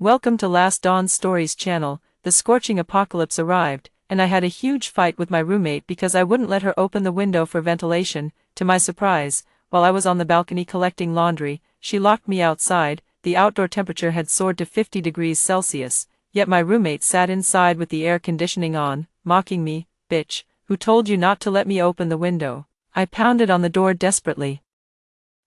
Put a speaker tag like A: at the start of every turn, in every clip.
A: Welcome to Last Dawn Stories channel. The scorching apocalypse arrived, and I had a huge fight with my roommate because I wouldn't let her open the window for ventilation. To my surprise, while I was on the balcony collecting laundry, she locked me outside. The outdoor temperature had soared to 50 degrees Celsius, yet my roommate sat inside with the air conditioning on, mocking me. "Bitch, who told you not to let me open the window?" I pounded on the door desperately.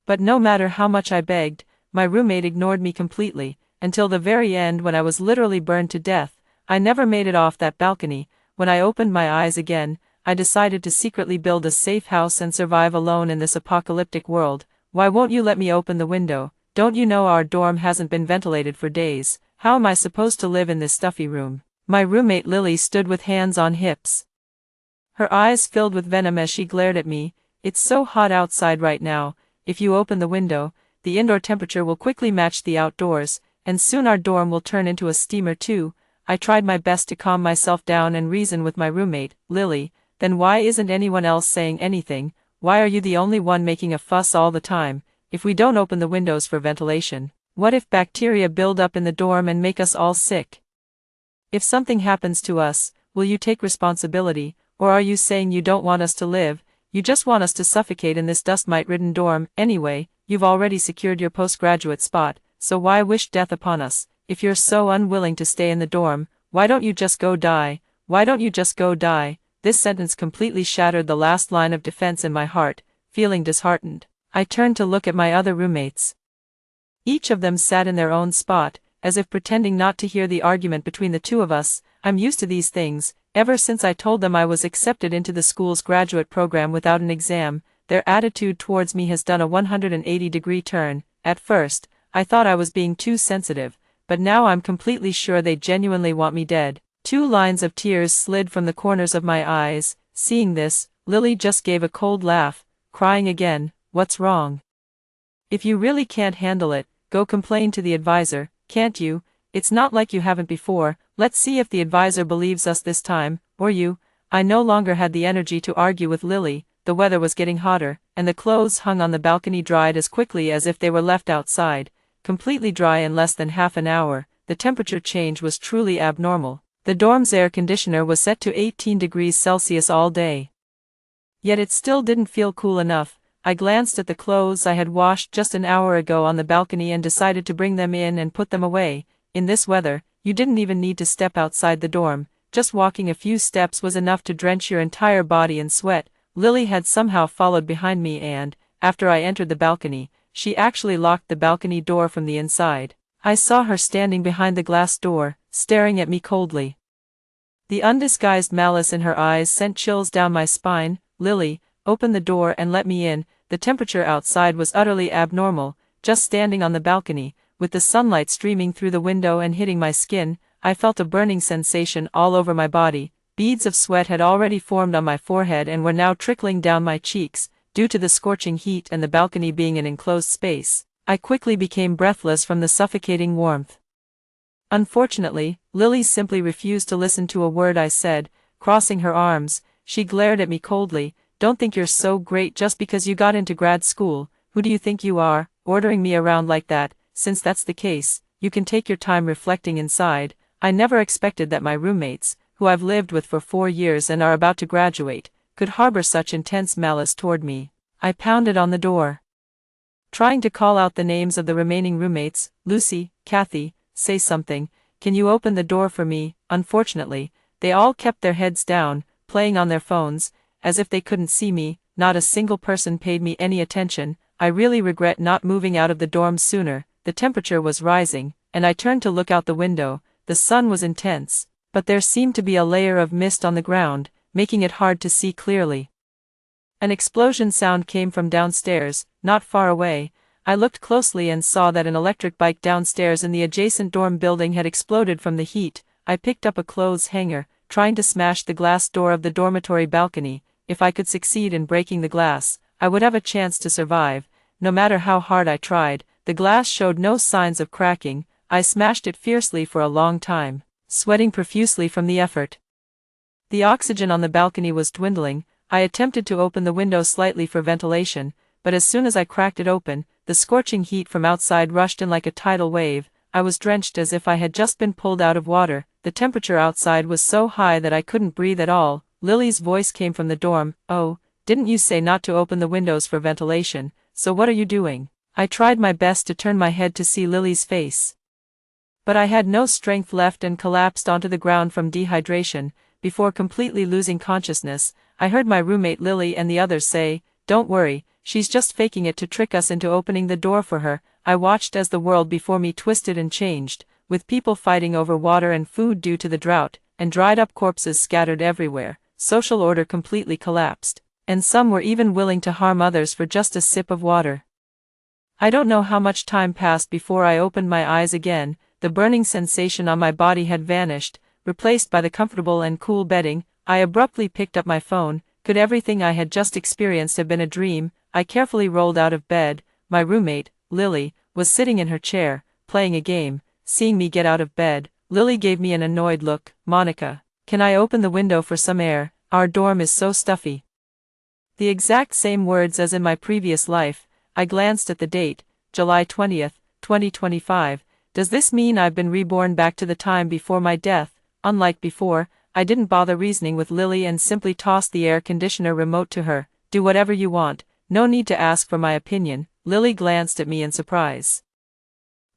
A: But no matter how much I begged, my roommate ignored me completely, until the very end when I was literally burned to death. I never made it off that balcony. When I opened my eyes again, I decided to secretly build a safe house and survive alone in this apocalyptic world. "Why won't you let me open the window? Don't you know our dorm hasn't been ventilated for days? How am I supposed to live in this stuffy room?" My roommate Lily stood with hands on hips. Her eyes filled with venom as she glared at me. "It's so hot outside right now. If you open the window, the indoor temperature will quickly match the outdoors, and soon our dorm will turn into a steamer too." I tried my best to calm myself down and reason with my roommate. "Lily, then why isn't anyone else saying anything? Why are you the only one making a fuss all the time? If we don't open the windows for ventilation, what if bacteria build up in the dorm and make us all sick? If something happens to us, will you take responsibility, or are you saying you don't want us to live? You just want us to suffocate in this dust mite-ridden dorm. Anyway, you've already secured your postgraduate spot, so why wish death upon us? If you're so unwilling to stay in the dorm, why don't you just go die? Why don't you just go die?" This sentence completely shattered the last line of defense in my heart. Feeling disheartened, I turned to look at my other roommates. Each of them sat in their own spot, as if pretending not to hear the argument between the two of us. I'm used to these things. Ever since I told them I was accepted into the school's graduate program without an exam, their attitude towards me has done a 180-degree turn. At first, I thought I was being too sensitive, but now I'm completely sure they genuinely want me dead. 2 lines of tears slid from the corners of my eyes. Seeing this, Lily just gave a cold laugh, crying again. "What's wrong? If you really can't handle it, go complain to the advisor, can't you? It's not like you haven't before. Let's see if the advisor believes us this time, or you." I no longer had the energy to argue with Lily. The weather was getting hotter, and the clothes hung on the balcony dried as quickly as if they were left outside, completely dry in less than half an hour. The temperature change was truly abnormal. The dorm's air conditioner was set to 18 degrees Celsius all day. Yet it still didn't feel cool enough. I glanced at the clothes I had washed just an hour ago on the balcony and decided to bring them in and put them away. In this weather, you didn't even need to step outside the dorm. Just walking a few steps was enough to drench your entire body in sweat. Lily had somehow followed behind me and, after I entered the balcony, she actually locked the balcony door from the inside. I saw her standing behind the glass door, staring at me coldly. The undisguised malice in her eyes sent chills down my spine. "Lily, open the door and let me in." The temperature outside was utterly abnormal. Just standing on the balcony, with the sunlight streaming through the window and hitting my skin, I felt a burning sensation all over my body. Beads of sweat had already formed on my forehead and were now trickling down my cheeks, due to the scorching heat and the balcony being an enclosed space. I quickly became breathless from the suffocating warmth. Unfortunately, Lily simply refused to listen to a word I said. Crossing her arms, she glared at me coldly. "Don't think you're so great just because you got into grad school. Who do you think you are, ordering me around like that? Since that's the case, you can take your time reflecting inside." I never expected that my roommates, who I've lived with for 4 years and are about to graduate, could harbor such intense malice toward me. I pounded on the door, trying to call out the names of the remaining roommates. "Lucy, Kathy, say something. Can you open the door for me?" Unfortunately, they all kept their heads down, playing on their phones, as if they couldn't see me. Not a single person paid me any attention. I really regret not moving out of the dorm sooner. The temperature was rising, and I turned to look out the window. The sun was intense, but there seemed to be a layer of mist on the ground, making it hard to see clearly. An explosion sound came from downstairs, not far away. I looked closely and saw that an electric bike downstairs in the adjacent dorm building had exploded from the heat. I picked up a clothes hanger, trying to smash the glass door of the dormitory balcony. If I could succeed in breaking the glass, I would have a chance to survive. No matter how hard I tried, the glass showed no signs of cracking. I smashed it fiercely for a long time, sweating profusely from the effort. The oxygen on the balcony was dwindling. I attempted to open the window slightly for ventilation, but as soon as I cracked it open, the scorching heat from outside rushed in like a tidal wave. I was drenched as if I had just been pulled out of water. The temperature outside was so high that I couldn't breathe at all. Lily's voice came from the dorm. "Oh, didn't you say not to open the windows for ventilation, so what are you doing?" I tried my best to turn my head to see Lily's face, but I had no strength left and collapsed onto the ground from dehydration. Before completely losing consciousness, I heard my roommate Lily and the others say, "Don't worry, she's just faking it to trick us into opening the door for her." I watched as the world before me twisted and changed, with people fighting over water and food due to the drought, and dried-up corpses scattered everywhere. Social order completely collapsed, and some were even willing to harm others for just a sip of water. I don't know how much time passed before I opened my eyes again. The burning sensation on my body had vanished, replaced by the comfortable and cool bedding. I abruptly picked up my phone. Could everything I had just experienced have been a dream? I carefully rolled out of bed. My roommate, Lily, was sitting in her chair, playing a game. Seeing me get out of bed, Lily gave me an annoyed look. "Monica, can I open the window for some air? Our dorm is so stuffy." The exact same words as in my previous life. I glanced at the date, July 20th, 2025. Does this mean I've been reborn back to the time before my death? Unlike before, I didn't bother reasoning with Lily and simply tossed the air conditioner remote to her. "Do whatever you want, no need to ask for my opinion." Lily glanced at me in surprise,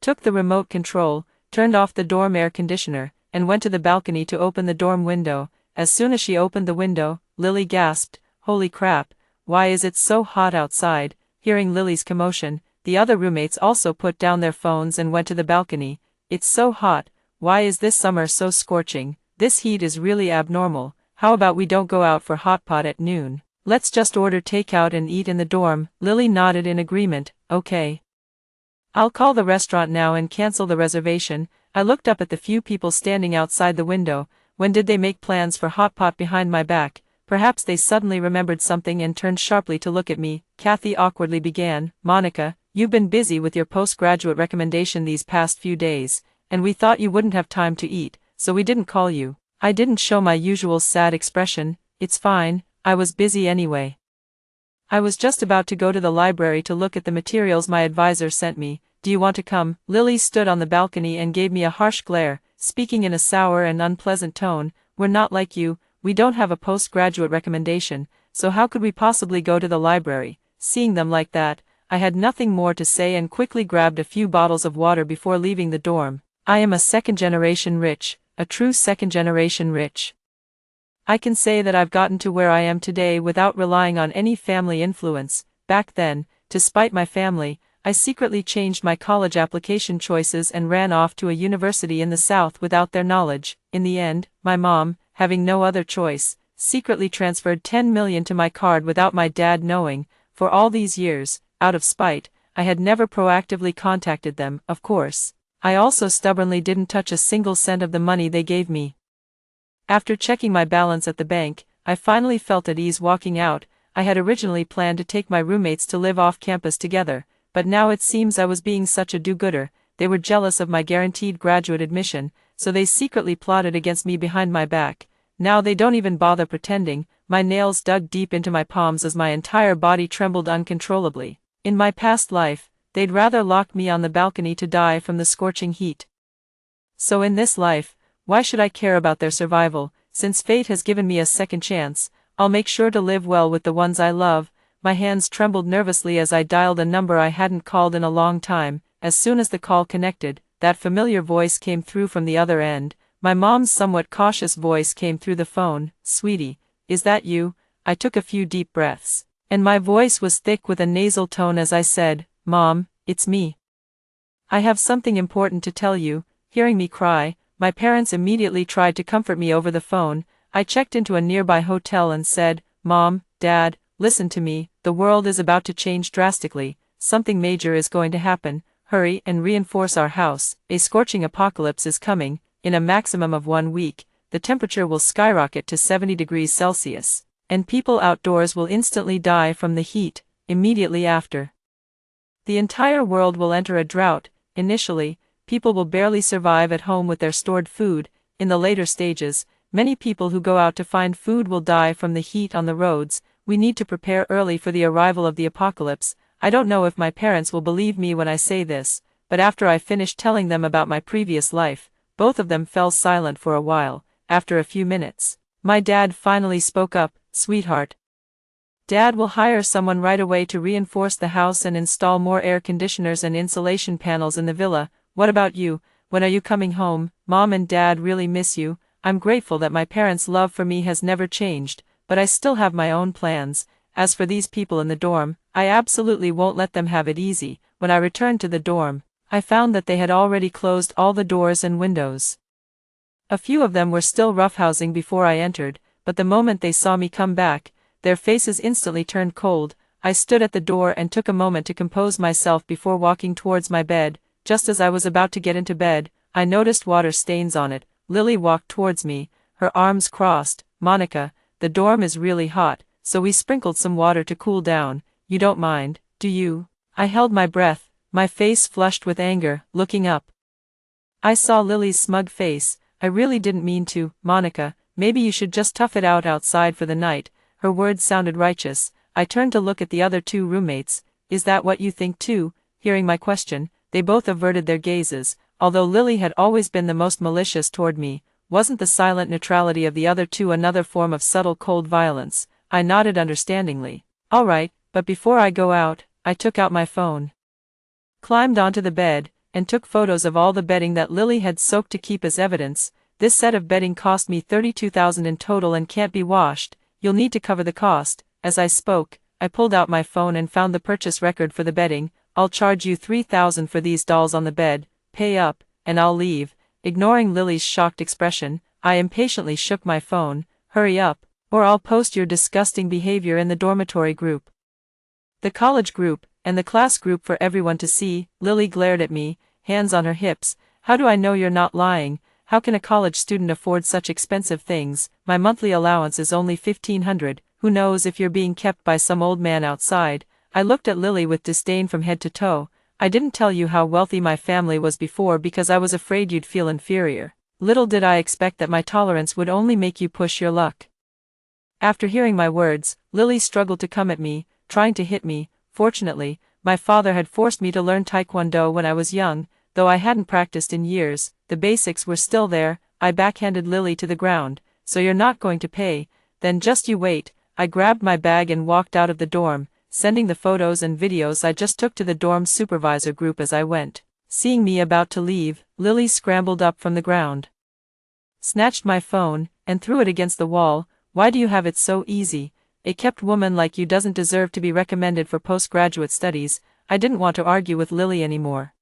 A: took the remote control, turned off the dorm air conditioner, and went to the balcony to open the dorm window. As soon as she opened the window, Lily gasped, "Holy crap, why is it so hot outside?" Hearing Lily's commotion, the other roommates also put down their phones and went to the balcony. "It's so hot, why is this summer so scorching? This heat is really abnormal. How about we don't go out for hot pot at noon? Let's just order takeout and eat in the dorm." Lily nodded in agreement. "Okay. I'll call the restaurant now and cancel the reservation." I looked up at the few people standing outside the window. When did they make plans for hot pot behind my back? Perhaps they suddenly remembered something and turned sharply to look at me. Kathy awkwardly began, "Monica, you've been busy with your postgraduate recommendation these past few days, and we thought you wouldn't have time to eat, so we didn't call you." I didn't show my usual sad expression. "It's fine, I was busy anyway. I was just about to go to the library to look at the materials my advisor sent me. Do you want to come?" Lily stood on the balcony and gave me a harsh glare, speaking in a sour and unpleasant tone. "We're not like you. We don't have a postgraduate recommendation, so how could we possibly go to the library?" Seeing them like that, I had nothing more to say and quickly grabbed a few bottles of water before leaving the dorm. I am a second-generation rich, a true second-generation rich. I can say that I've gotten to where I am today without relying on any family influence. Back then, to spite my family, I secretly changed my college application choices and ran off to a university in the South without their knowledge. In the end, my mom, having no other choice, secretly transferred $10 million to my card without my dad knowing. For all these years, out of spite, I had never proactively contacted them. Of course, I also stubbornly didn't touch a single cent of the money they gave me. After checking my balance at the bank, I finally felt at ease walking out. I had originally planned to take my roommates to live off campus together, but now it seems I was being such a do-gooder. They were jealous of my guaranteed graduate admission, so they secretly plotted against me behind my back. Now they don't even bother pretending. My nails dug deep into my palms as my entire body trembled uncontrollably. In my past life, they'd rather lock me on the balcony to die from the scorching heat. So in this life, why should I care about their survival? Since fate has given me a second chance, I'll make sure to live well with the ones I love. My hands trembled nervously as I dialed a number I hadn't called in a long time. As soon as the call connected, that familiar voice came through from the other end. My mom's somewhat cautious voice came through the phone. "Sweetie, is that you?" I took a few deep breaths, and my voice was thick with a nasal tone as I said, "Mom, it's me. I have something important to tell you." Hearing me cry, my parents immediately tried to comfort me over the phone. I checked into a nearby hotel and said, "Mom, Dad, listen to me, the world is about to change drastically. Something major is going to happen. Hurry and reinforce our house. A scorching apocalypse is coming. In a maximum of 1 week, the temperature will skyrocket to 70 degrees Celsius, and people outdoors will instantly die from the heat. Immediately after, the entire world will enter a drought. Initially, people will barely survive at home with their stored food. In the later stages, many people who go out to find food will die from the heat on the roads. We need to prepare early for the arrival of the apocalypse." I don't know if my parents will believe me when I say this, but after I finished telling them about my previous life, both of them fell silent for a while. After a few minutes, my dad finally spoke up. "Sweetheart, Dad will hire someone right away to reinforce the house and install more air conditioners and insulation panels in the villa. What about you? When are you coming home? Mom and Dad really miss you. I'm grateful that my parents' love for me has never changed, but I still have my own plans. As for these people in the dorm, I absolutely won't let them have it easy." When I returned to the dorm, I found that they had already closed all the doors and windows. A few of them were still roughhousing before I entered, but the moment they saw me come back, their faces instantly turned cold. I stood at the door and took a moment to compose myself before walking towards my bed. Just as I was about to get into bed, I noticed water stains on it. Lily walked towards me, her arms crossed. "Monica, the dorm is really hot, so we sprinkled some water to cool down. You don't mind, do you?" I held my breath, my face flushed with anger. Looking up, I saw Lily's smug face. "I really didn't mean to, Monica. Maybe you should just tough it out outside for the night." Her words sounded righteous. I turned to look at the other two roommates. "Is that what you think too?" Hearing my question, they both averted their gazes. Although Lily had always been the most malicious toward me, wasn't the silent neutrality of the other two another form of subtle cold violence? I nodded understandingly. "All right, but before I go out," I took out my phone, climbed onto the bed, and took photos of all the bedding that Lily had soaked to keep as evidence. "This set of bedding cost me $32,000 in total and can't be washed. You'll need to cover the cost." As I spoke, I pulled out my phone and found the purchase record for the bedding. "I'll charge you $3,000 for these dolls on the bed. Pay up, and I'll leave." Ignoring Lily's shocked expression, I impatiently shook my phone. "Hurry up, or I'll post your disgusting behavior in the dormitory group, the college group, and the class group for everyone to see." Lily glared at me, hands on her hips. "How do I know you're not lying? How can a college student afford such expensive things? My monthly allowance is only $1,500. Who knows if you're being kept by some old man outside?" I looked at Lily with disdain from head to toe. "I didn't tell you how wealthy my family was before because I was afraid you'd feel inferior. Little did I expect that my tolerance would only make you push your luck." After hearing my words, Lily struggled to come at me, trying to hit me. Fortunately, my father had forced me to learn Taekwondo when I was young, though I hadn't practiced in years. The basics were still there. I backhanded Lily to the ground. "So you're not going to pay? Then just you wait." I grabbed my bag and walked out of the dorm, sending the photos and videos I just took to the dorm supervisor group as I went. Seeing me about to leave, Lily scrambled up from the ground, snatched my phone, and threw it against the wall. "Why do you have it so easy? A kept woman like you doesn't deserve to be recommended for postgraduate studies." I didn't want to argue with Lily anymore,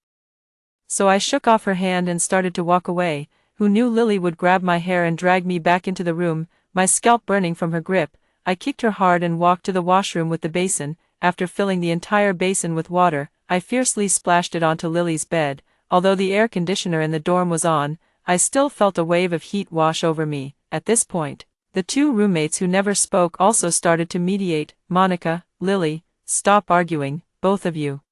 A: so I shook off her hand and started to walk away. Who knew Lily would grab my hair and drag me back into the room, my scalp burning from her grip? I kicked her hard and walked to the washroom with the basin. After filling the entire basin with water, I fiercely splashed it onto Lily's bed. Although the air conditioner in the dorm was on, I still felt a wave of heat wash over me. At this point, the two roommates who never spoke also started to mediate. "Monica, Lily, stop arguing, both of you.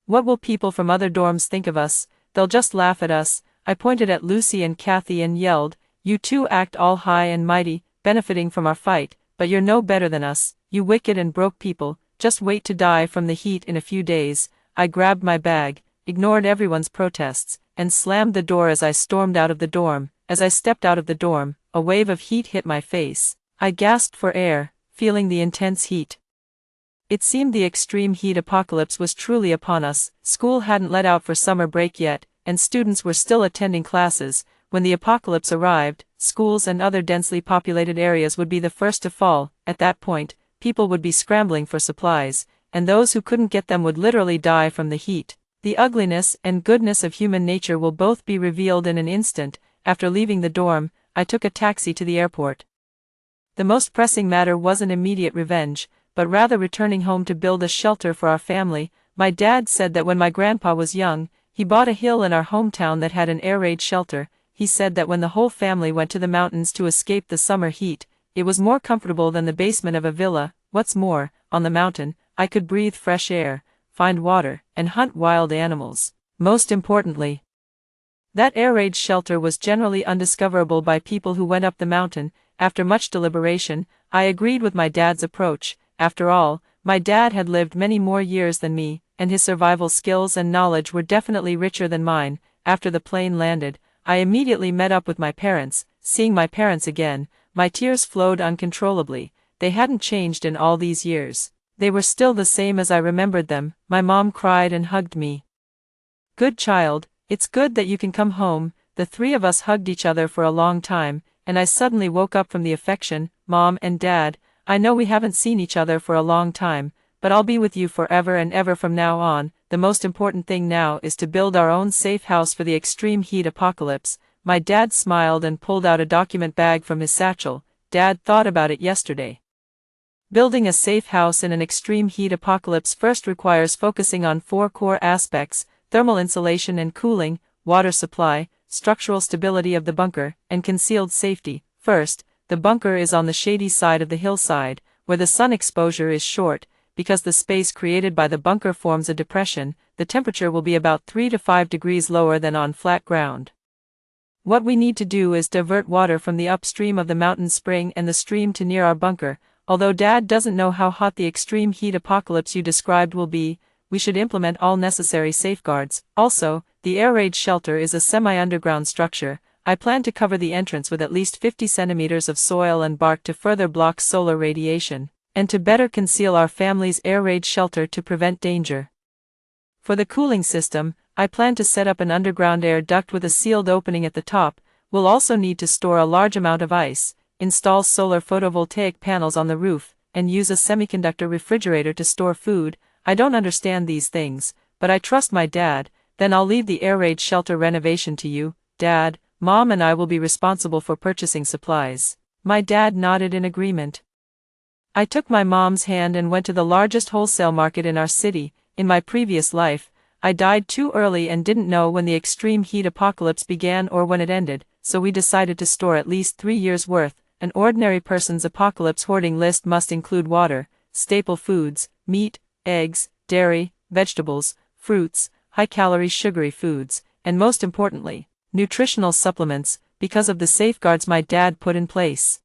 A: What will people from other dorms think of us? They'll just laugh at us." I pointed at Lucy and Kathy and yelled, "You two act all high and mighty, benefiting from our fight, but you're no better than us, you wicked and broke people. Just wait to die from the heat in a few days." I grabbed my bag, ignored everyone's protests, and slammed the door as I stormed out of the dorm. As I stepped out of the dorm, a wave of heat hit my face. I gasped for air, feeling the intense heat. It seemed the extreme heat apocalypse was truly upon us. School hadn't let out for summer break yet, and students were still attending classes. When the apocalypse arrived, schools and other densely populated areas would be the first to fall. At that point, people would be scrambling for supplies, and those who couldn't get them would literally die from the heat. The ugliness and goodness of human nature will both be revealed in an instant. After leaving the dorm, I took a taxi to the airport. The most pressing matter wasn't immediate revenge, but rather returning home to build a shelter for our family. My dad said that when my grandpa was young, he bought a hill in our hometown that had an air raid shelter. He said that when the whole family went to the mountains to escape the summer heat, it was more comfortable than the basement of a villa. What's more, on the mountain, I could breathe fresh air, find water, and hunt wild animals. Most importantly, that air raid shelter was generally undiscoverable by people who went up the mountain. After much deliberation, I agreed with my dad's approach. After all, my dad had lived many more years than me, and his survival skills and knowledge were definitely richer than mine. After the plane landed, I immediately met up with my parents. Seeing my parents again, my tears flowed uncontrollably. They hadn't changed in all these years. They were still the same as I remembered them. My mom cried and hugged me. "Good child, it's good that you can come home." The three of us hugged each other for a long time, and I suddenly woke up from the affection. "Mom and Dad, I know we haven't seen each other for a long time, but I'll be with you forever and ever from now on. The most important thing now is to build our own safe house for the extreme heat apocalypse." My dad smiled and pulled out a document bag from his satchel. "Dad thought about it yesterday. Building a safe house in an extreme heat apocalypse first requires focusing on 4 core aspects: thermal insulation and cooling, water supply, structural stability of the bunker, and concealed safety. First, the bunker is on the shady side of the hillside, where the sun exposure is short. Because the space created by the bunker forms a depression, the temperature will be about 3 to 5 degrees lower than on flat ground. What we need to do is divert water from the upstream of the mountain spring and the stream to near our bunker. Although Dad doesn't know how hot the extreme heat apocalypse you described will be, we should implement all necessary safeguards. Also, the air raid shelter is a semi-underground structure. I plan to cover the entrance with at least 50 centimeters of soil and bark to further block solar radiation, and to better conceal our family's air raid shelter to prevent danger. For the cooling system, I plan to set up an underground air duct with a sealed opening at the top. We'll also need to store a large amount of ice, install solar photovoltaic panels on the roof, and use a semiconductor refrigerator to store food. I don't understand these things, but I trust my dad. Then I'll leave the air raid shelter renovation to you. Dad, Mom and I will be responsible for purchasing supplies." My dad nodded in agreement. I took my mom's hand and went to the largest wholesale market in our city. In my previous life, I died too early and didn't know when the extreme heat apocalypse began or when it ended, so we decided to store at least 3 years' worth. An ordinary person's apocalypse hoarding list must include water, staple foods, meat, eggs, dairy, vegetables, fruits, high-calorie sugary foods, and most importantly, nutritional supplements, because of the safeguards my dad put in place.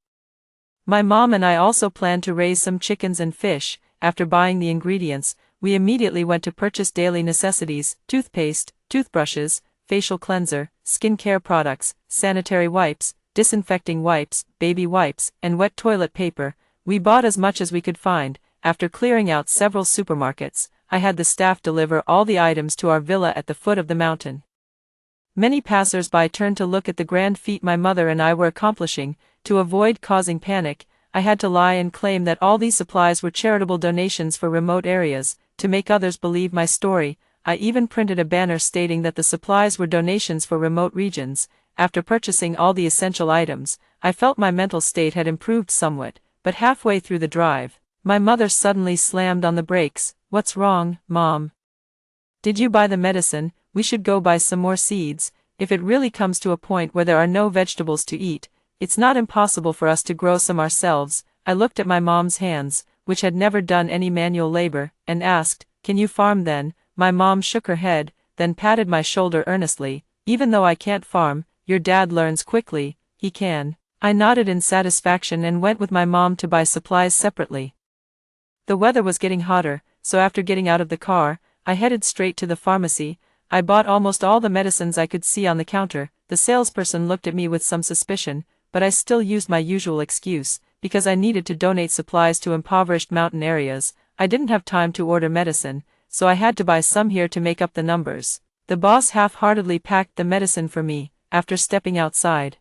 A: My mom and I also planned to raise some chickens and fish. After buying the ingredients, we immediately went to purchase daily necessities: toothpaste, toothbrushes, facial cleanser, skincare products, sanitary wipes, disinfecting wipes, baby wipes, and wet toilet paper. We bought as much as we could find. After clearing out several supermarkets, I had the staff deliver all the items to our villa at the foot of the mountain. Many passers-by turned to look at the grand feat my mother and I were accomplishing. To avoid causing panic, I had to lie and claim that all these supplies were charitable donations for remote areas. To make others believe my story, I even printed a banner stating that the supplies were donations for remote regions. After purchasing all the essential items, I felt my mental state had improved somewhat, but halfway through the drive, my mother suddenly slammed on the brakes. "What's wrong, Mom? Did you buy the medicine? We should go buy some more seeds. If it really comes to a point where there are no vegetables to eat, it's not impossible for us to grow some ourselves." I looked at my mom's hands, which had never done any manual labor, and asked, "Can you farm then?" My mom shook her head, then patted my shoulder earnestly. "Even though I can't farm, your dad learns quickly. He can." I nodded in satisfaction and went with my mom to buy supplies separately. The weather was getting hotter, so after getting out of the car, I headed straight to the pharmacy. I bought almost all the medicines I could see on the counter. The salesperson looked at me with some suspicion, but I still used my usual excuse, because I needed to donate supplies to impoverished mountain areas. I didn't have time to order medicine, so I had to buy some here to make up the numbers. The boss half-heartedly packed the medicine for me. After stepping outside,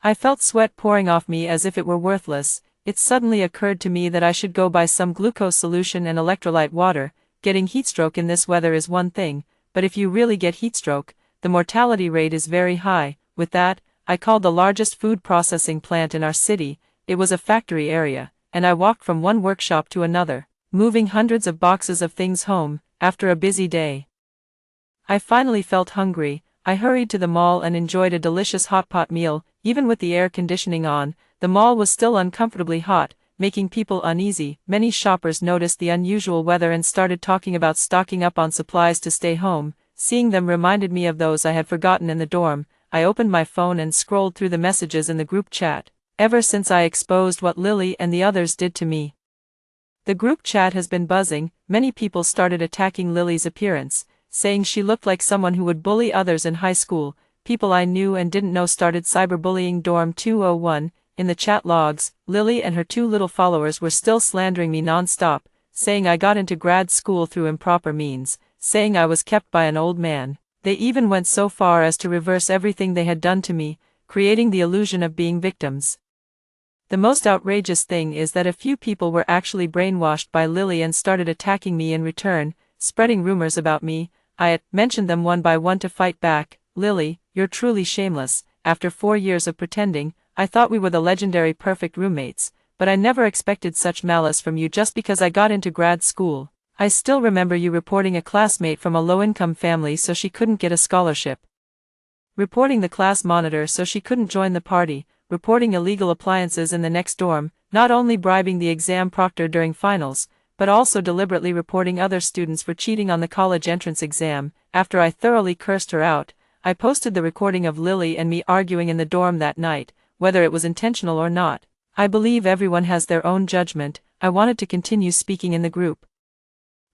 A: I felt sweat pouring off me as if it were worthless. It suddenly occurred to me that I should go buy some glucose solution and electrolyte water. Getting heatstroke in this weather is one thing, but if you really get heatstroke, the mortality rate is very high. With that, I called the largest food processing plant in our city. It was a factory area, and I walked from one workshop to another, moving hundreds of boxes of things home. After a busy day, I finally felt hungry. I hurried to the mall and enjoyed a delicious hot pot meal. Even with the air conditioning on, the mall was still uncomfortably hot, making people uneasy. Many shoppers noticed the unusual weather and started talking about stocking up on supplies to stay home. Seeing them reminded me of those I had forgotten in the dorm. I opened my phone and scrolled through the messages in the group chat. Ever since I exposed what Lily and the others did to me, The group chat has been buzzing. Many people started attacking Lily's appearance, saying she looked like someone who would bully others in high school. People I knew and didn't know started cyberbullying Dorm 201. In the chat logs, Lily and her two little followers were still slandering me non-stop, saying I got into grad school through improper means, saying I was kept by an old man. They even went so far as to reverse everything they had done to me, creating the illusion of being victims. The most outrageous thing is that a few people were actually brainwashed by Lily and started attacking me in return, spreading rumors about me. I mentioned them one by one to fight back. Lily, you're truly shameless. After 4 years of pretending, I thought we were the legendary perfect roommates, but I never expected such malice from you just because I got into grad school. I still remember you reporting a classmate from a low-income family so she couldn't get a scholarship. Reporting the class monitor so she couldn't join the party, reporting illegal appliances in the next dorm, not only bribing the exam proctor during finals, but also deliberately reporting other students for cheating on the college entrance exam. After I thoroughly cursed her out, I posted the recording of Lily and me arguing in the dorm that night, whether it was intentional or not. I believe everyone has their own judgment. I wanted to continue speaking in the group.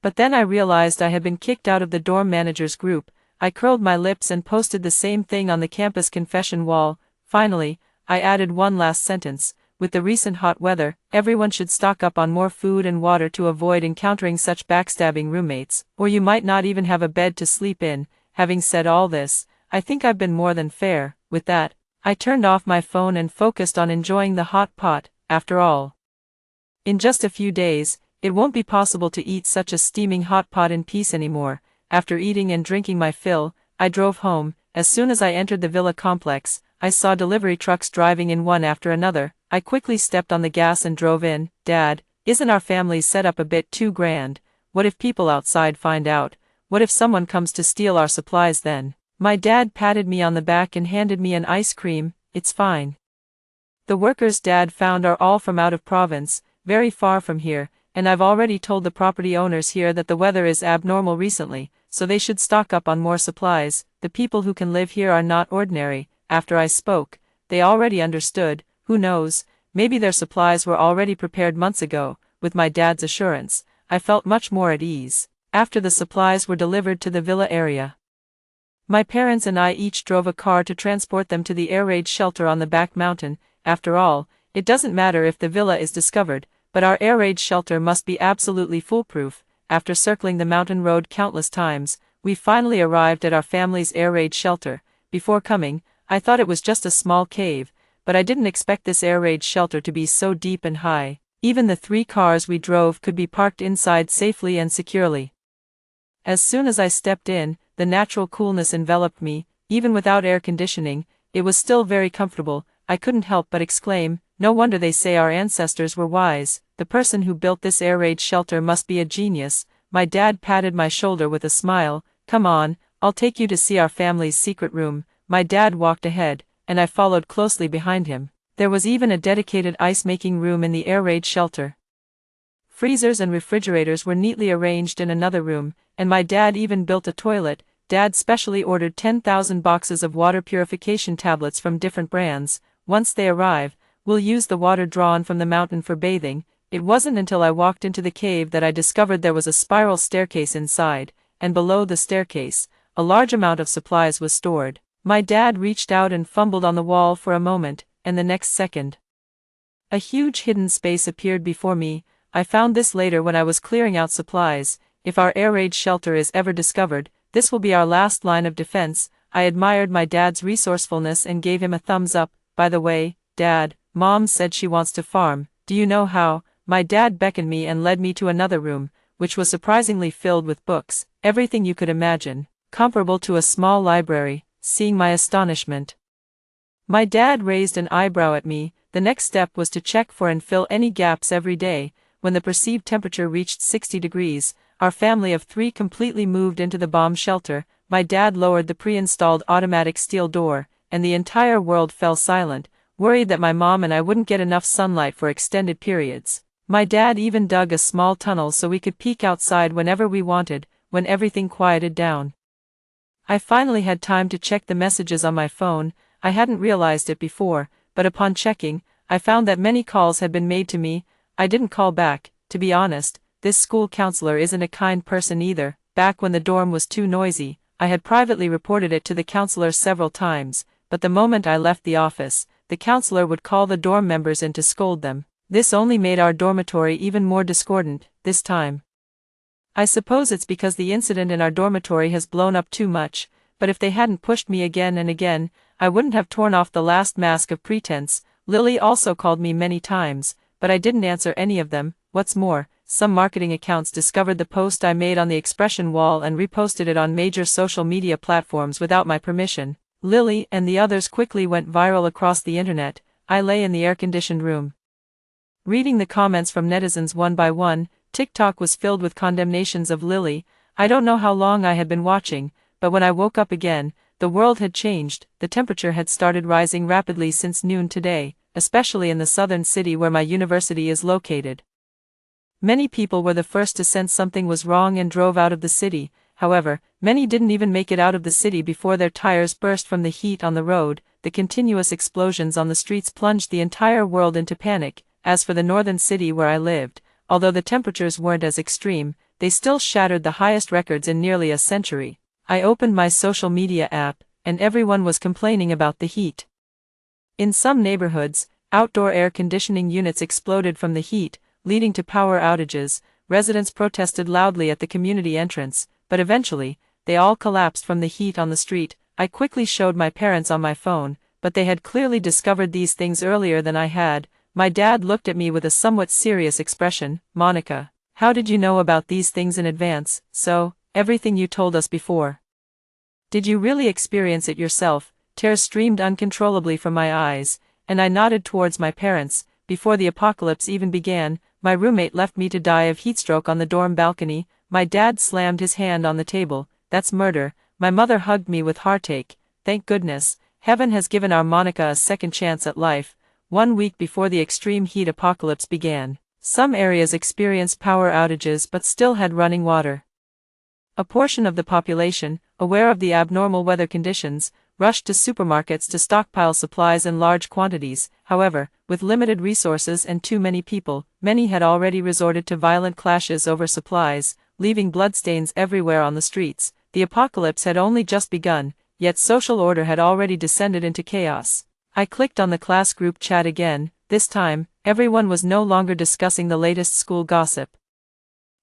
A: But then I realized I had been kicked out of the dorm manager's group. I curled my lips and posted the same thing on the campus confession wall. Finally, I added one last sentence. With the recent hot weather, everyone should stock up on more food and water to avoid encountering such backstabbing roommates, or you might not even have a bed to sleep in. Having said all this, I think I've been more than fair. With that, I turned off my phone and focused on enjoying the hot pot. After all, in just a few days, it won't be possible to eat such a steaming hot pot in peace anymore. After eating and drinking my fill, I drove home. As soon as I entered the villa complex, I saw delivery trucks driving in one after another. I quickly stepped on the gas and drove in. Dad, isn't our family's setup a bit too grand? What if people outside find out? What if someone comes to steal our supplies then? My dad patted me on the back and handed me an ice cream. It's fine. The workers Dad found are all from out of province, very far from here, and I've already told the property owners here that the weather is abnormal recently, so they should stock up on more supplies. The people who can live here are not ordinary. After I spoke, they already understood. Who knows, maybe their supplies were already prepared months ago. With my dad's assurance, I felt much more at ease. After the supplies were delivered to the villa area, my parents and I each drove a car to transport them to the air raid shelter on the back mountain. After all, it doesn't matter if the villa is discovered, but our air raid shelter must be absolutely foolproof. After circling the mountain road countless times, we finally arrived at our family's air raid shelter. Before coming, I thought it was just a small cave, but I didn't expect this air raid shelter to be so deep and high. Even the 3 cars we drove could be parked inside safely and securely. As soon as I stepped in, the natural coolness enveloped me. Even without air conditioning, it was still very comfortable. I couldn't help but exclaim, no wonder they say our ancestors were wise. The person who built this air raid shelter must be a genius. My dad patted my shoulder with a smile. Come on, I'll take you to see our family's secret room. My dad walked ahead, and I followed closely behind him. There was even a dedicated ice-making room in the air raid shelter. Freezers and refrigerators were neatly arranged in another room, and my dad even built a toilet. Dad specially ordered 10,000 boxes of water purification tablets from different brands. Once they arrive, we'll use the water drawn from the mountain for bathing. It wasn't until I walked into the cave that I discovered there was a spiral staircase inside, and below the staircase, a large amount of supplies was stored. My dad reached out and fumbled on the wall for a moment, and the next second, a huge hidden space appeared before me. I found this later when I was clearing out supplies. If our air raid shelter is ever discovered, this will be our last line of defense. I admired my dad's resourcefulness and gave him a thumbs up. By the way, Dad, Mom said she wants to farm. Do you know how? My dad beckoned me and led me to another room, which was surprisingly filled with books, everything you could imagine, comparable to a small library. Seeing my astonishment, my dad raised an eyebrow at me. The next step was to check for and fill any gaps every day. When the perceived temperature reached 60 degrees, our family of 3 completely moved into the bomb shelter. My dad lowered the pre-installed automatic steel door, and the entire world fell silent, worried that my mom and I wouldn't get enough sunlight for extended periods. My dad even dug a small tunnel so we could peek outside whenever we wanted. When everything quieted down, I finally had time to check the messages on my phone. I hadn't realized it before, but upon checking, I found that many calls had been made to me. I didn't call back, to be honest, this school counselor isn't a kind person either. Back when the dorm was too noisy, I had privately reported it to the counselor several times, but the moment I left the office, the counselor would call the dorm members in to scold them. This only made our dormitory even more discordant, this time. I suppose it's because the incident in our dormitory has blown up too much, but if they hadn't pushed me again and again, I wouldn't have torn off the last mask of pretense. Lily also called me many times, but I didn't answer any of them. What's more, some marketing accounts discovered the post I made on the expression wall and reposted it on major social media platforms without my permission. Lily and the others quickly went viral across the internet. I lay in the air-conditioned room, reading the comments from netizens one by one. TikTok was filled with condemnations of Lily. I don't know how long I had been watching, but when I woke up again, the world had changed. The temperature had started rising rapidly since noon today, especially in the southern city where my university is located. Many people were the first to sense something was wrong and drove out of the city. However, many didn't even make it out of the city before their tires burst from the heat on the road. The continuous explosions on the streets plunged the entire world into panic. As for the northern city where I lived, although the temperatures weren't as extreme, they still shattered the highest records in nearly a century. I opened my social media app, and everyone was complaining about the heat. In some neighborhoods, outdoor air conditioning units exploded from the heat, leading to power outages. Residents protested loudly at the community entrance, but eventually, they all collapsed from the heat on the street. I quickly showed my parents on my phone, but they had clearly discovered these things earlier than I had. My dad looked at me with a somewhat serious expression. "Monica, how did you know about these things in advance?" "So, everything you told us before." "Did you really experience it yourself?" Tears streamed uncontrollably from my eyes, and I nodded towards my parents. Before the apocalypse even began, my roommate left me to die of heatstroke on the dorm balcony. My dad slammed his hand on the table. "That's murder." My mother hugged me with heartache. "Thank goodness, heaven has given our Monica a second chance at life." 1 week before the extreme heat apocalypse began, some areas experienced power outages but still had running water. A portion of the population, aware of the abnormal weather conditions, rushed to supermarkets to stockpile supplies in large quantities. However, with limited resources and too many people, many had already resorted to violent clashes over supplies, leaving bloodstains everywhere on the streets. The apocalypse had only just begun, yet social order had already descended into chaos. I clicked on the class group chat again. This time, everyone was no longer discussing the latest school gossip.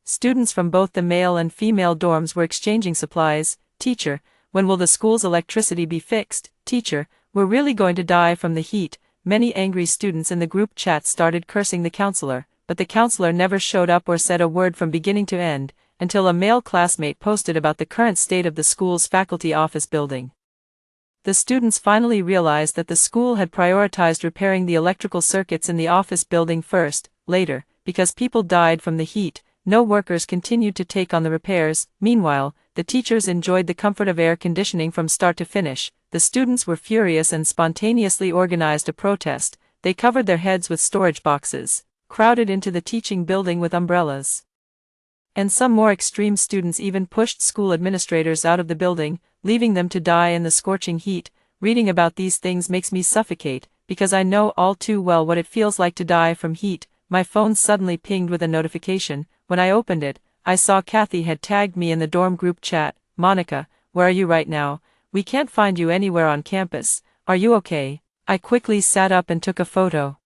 A: Students from both the male and female dorms were exchanging supplies. "Teacher, when will the school's electricity be fixed?" "Teacher, we're really going to die from the heat." Many angry students in the group chat started cursing the counselor, but the counselor never showed up or said a word from beginning to end, until a male classmate posted about the current state of the school's faculty office building. The students finally realized that the school had prioritized repairing the electrical circuits in the office building first. Later, because people died from the heat, no workers continued to take on the repairs. Meanwhile, the teachers enjoyed the comfort of air conditioning from start to finish. The students were furious and spontaneously organized a protest. They covered their heads with storage boxes, crowded into the teaching building with umbrellas, and some more extreme students even pushed school administrators out of the building, leaving them to die in the scorching heat. Reading about these things makes me suffocate, because I know all too well what it feels like to die from heat. My phone suddenly pinged with a notification. When I opened it, I saw Kathy had tagged me in the dorm group chat. "Monica, where are you right now? We can't find you anywhere on campus. Are you okay?" I quickly sat up and took a photo,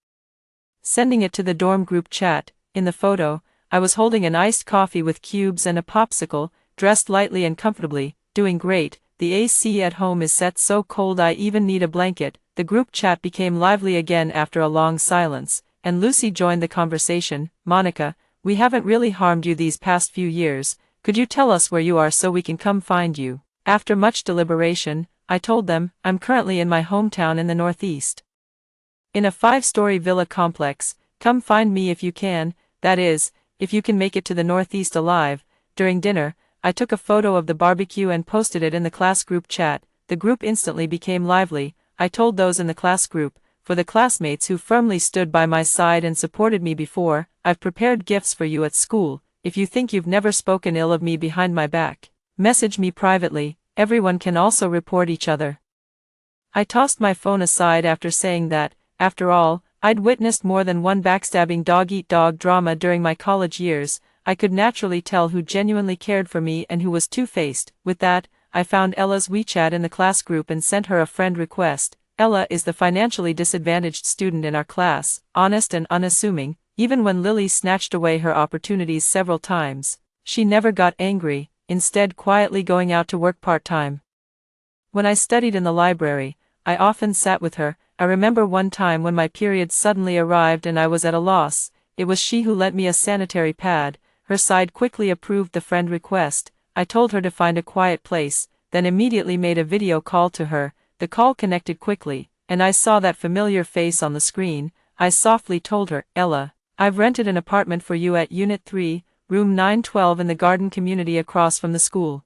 A: sending it to the dorm group chat. In the photo, I was holding an iced coffee with cubes and a popsicle, dressed lightly and comfortably. "Doing great. The AC at home is set so cold I even need a blanket." The group chat became lively again after a long silence, and Lucy joined the conversation. "Monica, we haven't really harmed you these past few years. Could you tell us where you are so we can come find you?" After much deliberation, I told them, "I'm currently in my hometown in the Northeast, in a 5-story villa complex. Come find me if you can, that is, if you can make it to the Northeast alive." During dinner, I took a photo of the barbecue and posted it in the class group chat. The group instantly became lively. I told those in the class group, for the classmates who firmly stood by my side and supported me before, "I've prepared gifts for you at school. If you think you've never spoken ill of me behind my back, message me privately." Everyone can also report each other. I tossed my phone aside after saying that, after all, I'd witnessed more than one backstabbing dog-eat-dog drama during my college years. I could naturally tell who genuinely cared for me and who was two-faced. With that, I found Ella's WeChat in the class group and sent her a friend request. Ella is the financially disadvantaged student in our class, honest and unassuming. Even when Lily snatched away her opportunities several times, she never got angry, instead quietly going out to work part-time. When I studied in the library, I often sat with her. I remember one time when my period suddenly arrived and I was at a loss. It was she who lent me a sanitary pad. Her side quickly approved the friend request. I told her to find a quiet place, then immediately made a video call to her. The call connected quickly, and I saw that familiar face on the screen. I softly told her, "Ella, I've rented an apartment for you at Unit 3, Room 912 in the garden community across from the school.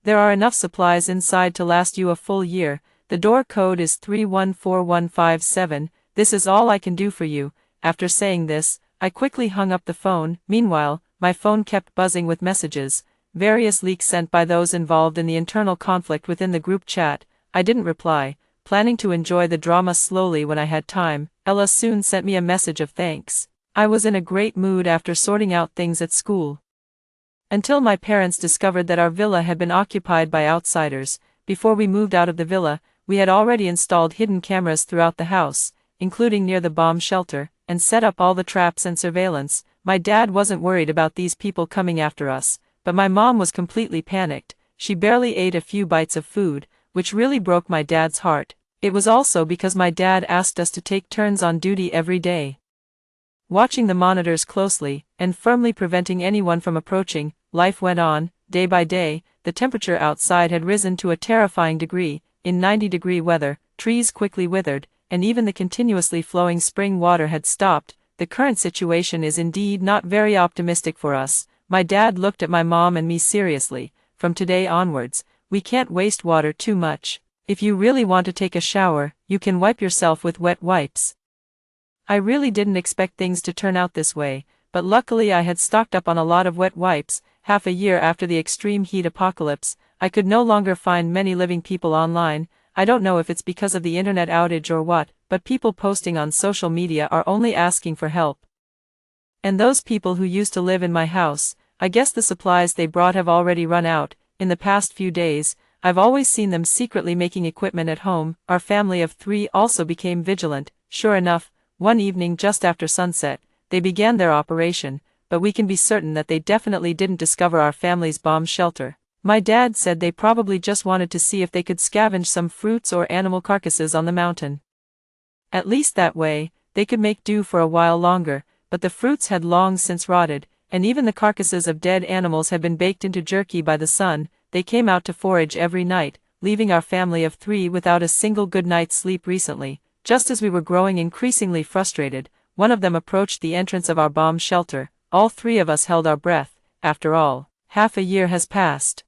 A: There are enough supplies inside to last you a full year. The door code is 314157. This is all I can do for you." After saying this, I quickly hung up the phone. Meanwhile, my phone kept buzzing with messages, various leaks sent by those involved in the internal conflict within the group chat. I didn't reply, planning to enjoy the drama slowly when I had time. Ella soon sent me a message of thanks. I was in a great mood after sorting out things at school. Until my parents discovered that our villa had been occupied by outsiders. Before we moved out of the villa, we had already installed hidden cameras throughout the house, including near the bomb shelter, and set up all the traps and surveillance. My dad wasn't worried about these people coming after us, but my mom was completely panicked. She barely ate a few bites of food, which really broke my dad's heart. It was also because my dad asked us to take turns on duty every day, watching the monitors closely, and firmly preventing anyone from approaching. Life went on. Day by day, the temperature outside had risen to a terrifying degree. In 90-degree weather, trees quickly withered, and even the continuously flowing spring water had stopped. The current situation is indeed not very optimistic for us. My dad looked at my mom and me seriously. From today onwards, we can't waste water too much. If you really want to take a shower, you can wipe yourself with wet wipes. I really didn't expect things to turn out this way, but luckily I had stocked up on a lot of wet wipes. Half a year after the extreme heat apocalypse, I could no longer find many living people online. I don't know if it's because of the internet outage or what, but people posting on social media are only asking for help. And those people who used to live in my house, I guess the supplies they brought have already run out. In the past few days, I've always seen them secretly making equipment at home. Our family of 3 also became vigilant. Sure enough, one evening just after sunset, they began their operation, but we can be certain that they definitely didn't discover our family's bomb shelter. My dad said they probably just wanted to see if they could scavenge some fruits or animal carcasses on the mountain. At least that way, they could make do for a while longer, but the fruits had long since rotted, and even the carcasses of dead animals had been baked into jerky by the sun. They came out to forage every night, leaving our family of 3 without a single good night's sleep recently. Just as we were growing increasingly frustrated, one of them approached the entrance of our bomb shelter. All 3 of us held our breath. After all, half a year has passed,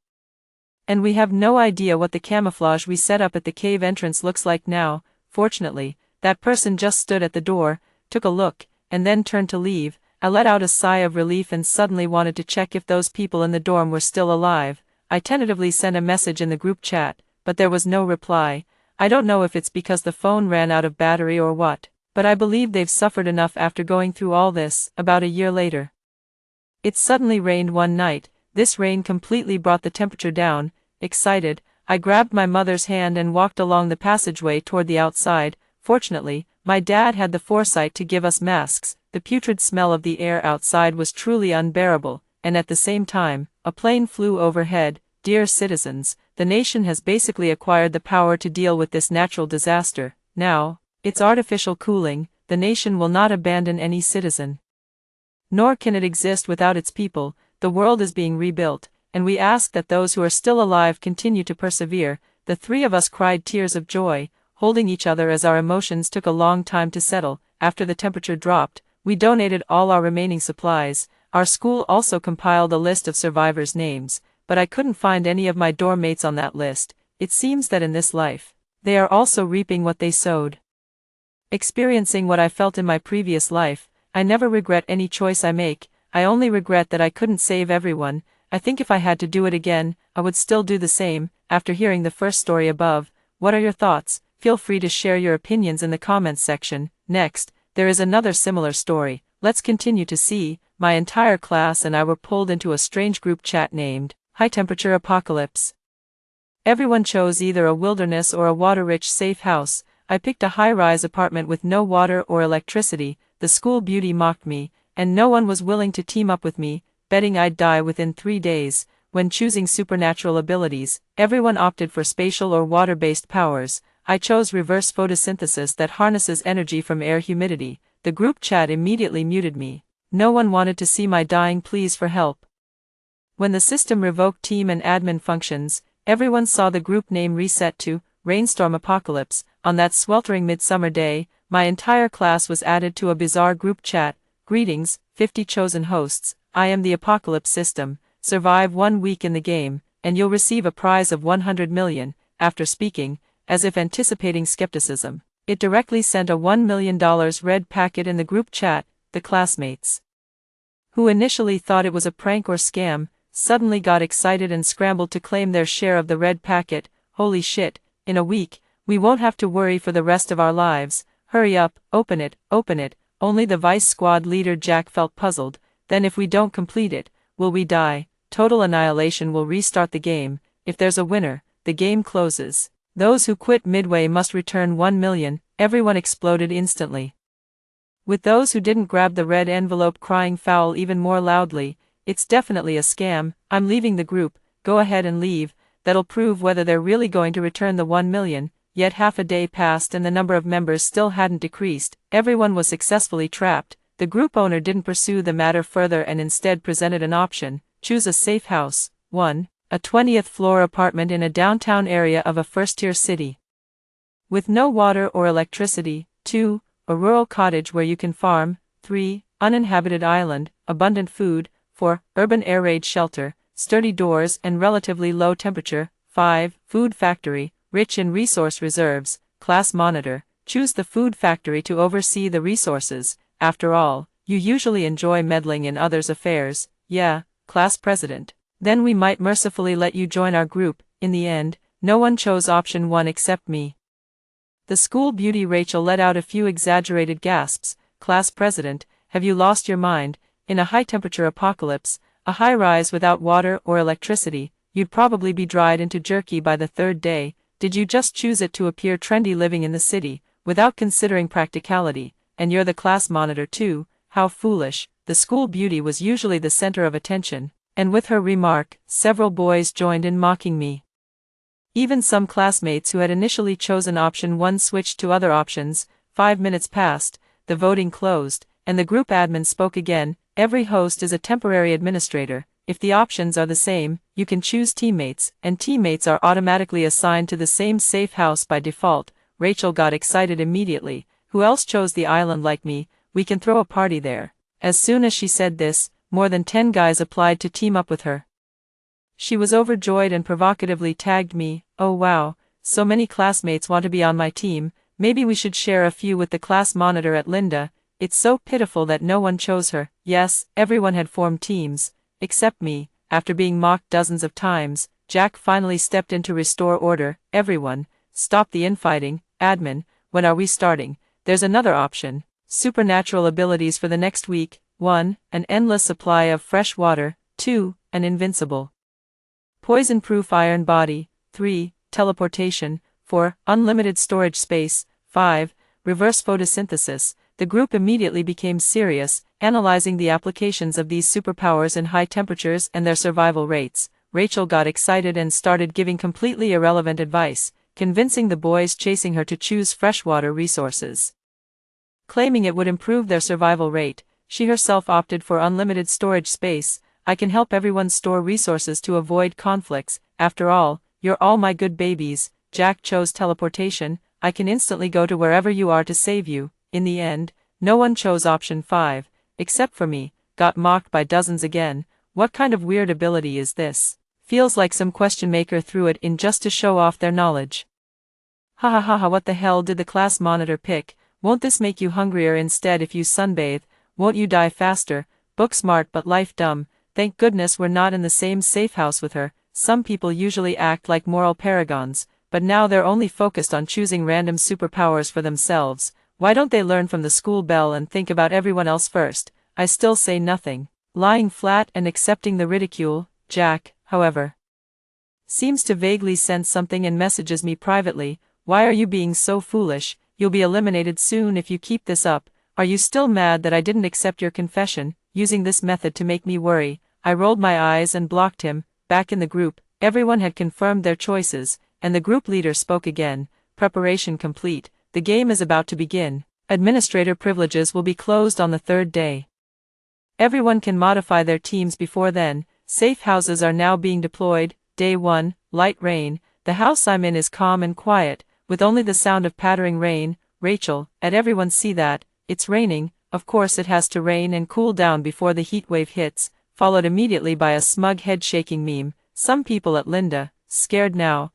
A: and we have no idea what the camouflage we set up at the cave entrance looks like now. Fortunately, that person just stood at the door, took a look, and then turned to leave. I let out a sigh of relief and suddenly wanted to check if those people in the dorm were still alive. I tentatively sent a message in the group chat, but there was no reply. I don't know if it's because the phone ran out of battery or what, but I believe they've suffered enough after going through all this. About a year later, it suddenly rained one night. This rain completely brought the temperature down. Excited, I grabbed my mother's hand and walked along the passageway toward the outside. Fortunately, my dad had the foresight to give us masks. The putrid smell of the air outside was truly unbearable, and at the same time, a plane flew overhead. Dear citizens, the nation has basically acquired the power to deal with this natural disaster. Now, it's artificial cooling. The nation will not abandon any citizen, nor can it exist without its people. The world is being rebuilt, and we ask that those who are still alive continue to persevere. The 3 of us cried tears of joy, holding each other as our emotions took a long time to settle. After the temperature dropped, we donated all our remaining supplies. Our school also compiled a list of survivors' names, but I couldn't find any of my dorm mates on that list. It seems that in this life, they are also reaping what they sowed. Experiencing what I felt in my previous life, I never regret any choice I make. I only regret that I couldn't save everyone. I think if I had to do it again, I would still do the same. After hearing the first story above, what are your thoughts? Feel free to share your opinions in the comments section. Next, there is another similar story. Let's continue to see. My entire class and I were pulled into a strange group chat named High Temperature Apocalypse. Everyone chose either a wilderness or a water-rich safe house. I picked a high-rise apartment with no water or electricity. The school beauty mocked me, and no one was willing to team up with me, betting I'd die within 3 days. When choosing supernatural abilities, everyone opted for spatial or water-based powers. I chose reverse photosynthesis that harnesses energy from air humidity. The group chat immediately muted me. No one wanted to see my dying pleas for help. When the system revoked team and admin functions, everyone saw the group name reset to Rainstorm Apocalypse. On that sweltering midsummer day, my entire class was added to a bizarre group chat. Greetings, 50 chosen hosts. I am the Apocalypse system. Survive 1 week in the game, and you'll receive a prize of 100 million. After speaking, as if anticipating skepticism, it directly sent a $1 million red packet in the group chat. The classmates, who initially thought it was a prank or scam, suddenly got excited and scrambled to claim their share of the red packet. Holy shit, in a week, we won't have to worry for the rest of our lives. Hurry up, open it, open it. Only the Vice Squad leader Jack felt puzzled. Then if we don't complete it, will we die? Total annihilation will restart the game. If there's a winner, the game closes. Those who quit midway must return 1 million. Everyone exploded instantly, with those who didn't grab the red envelope crying foul even more loudly. It's definitely a scam. I'm leaving the group. Go ahead and leave. That'll prove whether they're really going to return the 1 million. Yet half a day passed and the number of members still hadn't decreased. Everyone was successfully trapped. The group owner didn't pursue the matter further and instead presented an option. Choose a safe house. 1. A 20th floor apartment in a downtown area of a first-tier city, with no water or electricity. 2. A rural cottage where you can farm. 3. Uninhabited island, abundant food. 4. Urban air raid shelter, sturdy doors and relatively low temperature. 5. Food factory, rich in resource reserves. Class monitor, choose the food factory to oversee the resources. After all, you usually enjoy meddling in others' affairs. Yeah, class president. Then we might mercifully let you join our group. In the end, no one chose option 1 except me. The school beauty Rachel let out a few exaggerated gasps. Class president, have you lost your mind? In a high-temperature apocalypse, a high-rise without water or electricity, you'd probably be dried into jerky by the 3rd day. Did you just choose it to appear trendy living in the city, without considering practicality? And you're the class monitor too? How foolish. The school beauty was usually the center of attention, and with her remark, several boys joined in mocking me. Even some classmates who had initially chosen option 1 switched to other options. 5 minutes passed, the voting closed, and the group admin spoke again. Every host is a temporary administrator. If the options are the same, you can choose teammates, and teammates are automatically assigned to the same safe house by default. Rachel got excited immediately. Who else chose the island like me? We can throw a party there. As soon as she said this, more than 10 guys applied to team up with her. She was overjoyed and provocatively tagged me. Oh wow, so many classmates want to be on my team. Maybe we should share a few with the class monitor at Linda. It's so pitiful that no one chose her. Yes, everyone had formed teams, except me. After being mocked dozens of times, Jack finally stepped in to restore order. Everyone, stop the infighting. Admin, when are we starting? There's another option. Supernatural abilities for the next week. 1. An endless supply of fresh water. 2. An invincible, poison-proof iron body. 3. Teleportation. 4. Unlimited storage space. 5. Reverse photosynthesis. The group immediately became serious, analyzing the applications of these superpowers in high temperatures and their survival rates. Rachel got excited and started giving completely irrelevant advice, convincing the boys chasing her to choose freshwater resources, claiming it would improve their survival rate. She herself opted for unlimited storage space. I can help everyone store resources to avoid conflicts. After all, you're all my good babies. Jack chose teleportation. I can instantly go to wherever you are to save you. In the end, no one chose option 5, except for me. Got mocked by dozens again. What kind of weird ability is this? Feels like some question maker threw it in just to show off their knowledge. Ha ha ha ha, what the hell did the class monitor pick? Won't this make you hungrier instead if you sunbathe? Won't you die faster? Book smart but life dumb. Thank goodness we're not in the same safe house with her. Some people usually act like moral paragons, but now they're only focused on choosing random superpowers for themselves. Why don't they learn from the school bell and think about everyone else first? I still say nothing. Lying flat and accepting the ridicule. Jack, however, seems to vaguely sense something and messages me privately. Why are you being so foolish? You'll be eliminated soon if you keep this up. Are you still mad that I didn't accept your confession? Using this method to make me worry. I rolled my eyes and blocked him. Back in the group, everyone had confirmed their choices, and the group leader spoke again. Preparation complete. The game is about to begin. Administrator privileges will be closed on the third day. Everyone can modify their teams before then. Safe houses are now being deployed. Day 1, light rain. The house I'm in is calm and quiet, with only the sound of pattering rain. Rachel, at everyone see that, it's raining. Of course it has to rain and cool down before the heatwave hits, followed immediately by a smug head-shaking meme. Some people at Linda, scared now,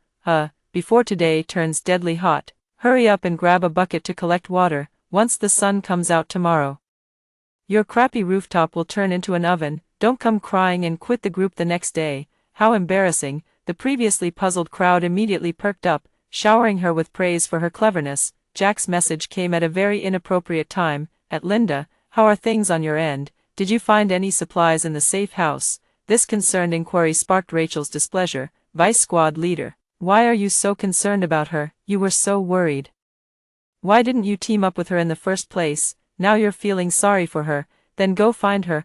A: before today turns deadly hot. Hurry up and grab a bucket to collect water, once the sun comes out tomorrow. Your crappy rooftop will turn into an oven. Don't come crying and quit the group the next day. How embarrassing. The previously puzzled crowd immediately perked up, showering her with praise for her cleverness. Jack's message came at a very inappropriate time. At Linda, how are things on your end? Did you find any supplies in the safe house? This concerned inquiry sparked Rachel's displeasure. Vice Squad leader. Why are you so concerned about her? You were so worried. Why didn't you team up with her in the first place? Now you're feeling sorry for her. Then go find her.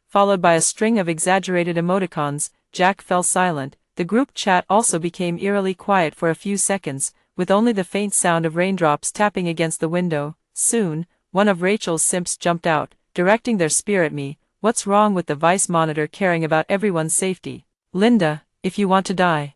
A: Followed by a string of exaggerated emoticons. Jack fell silent. The group chat also became eerily quiet for a few seconds, with only the faint sound of raindrops tapping against the window. Soon, one of Rachel's simps jumped out, directing their spear at me. What's wrong with the vice monitor caring about everyone's safety? Linda, if you want to die,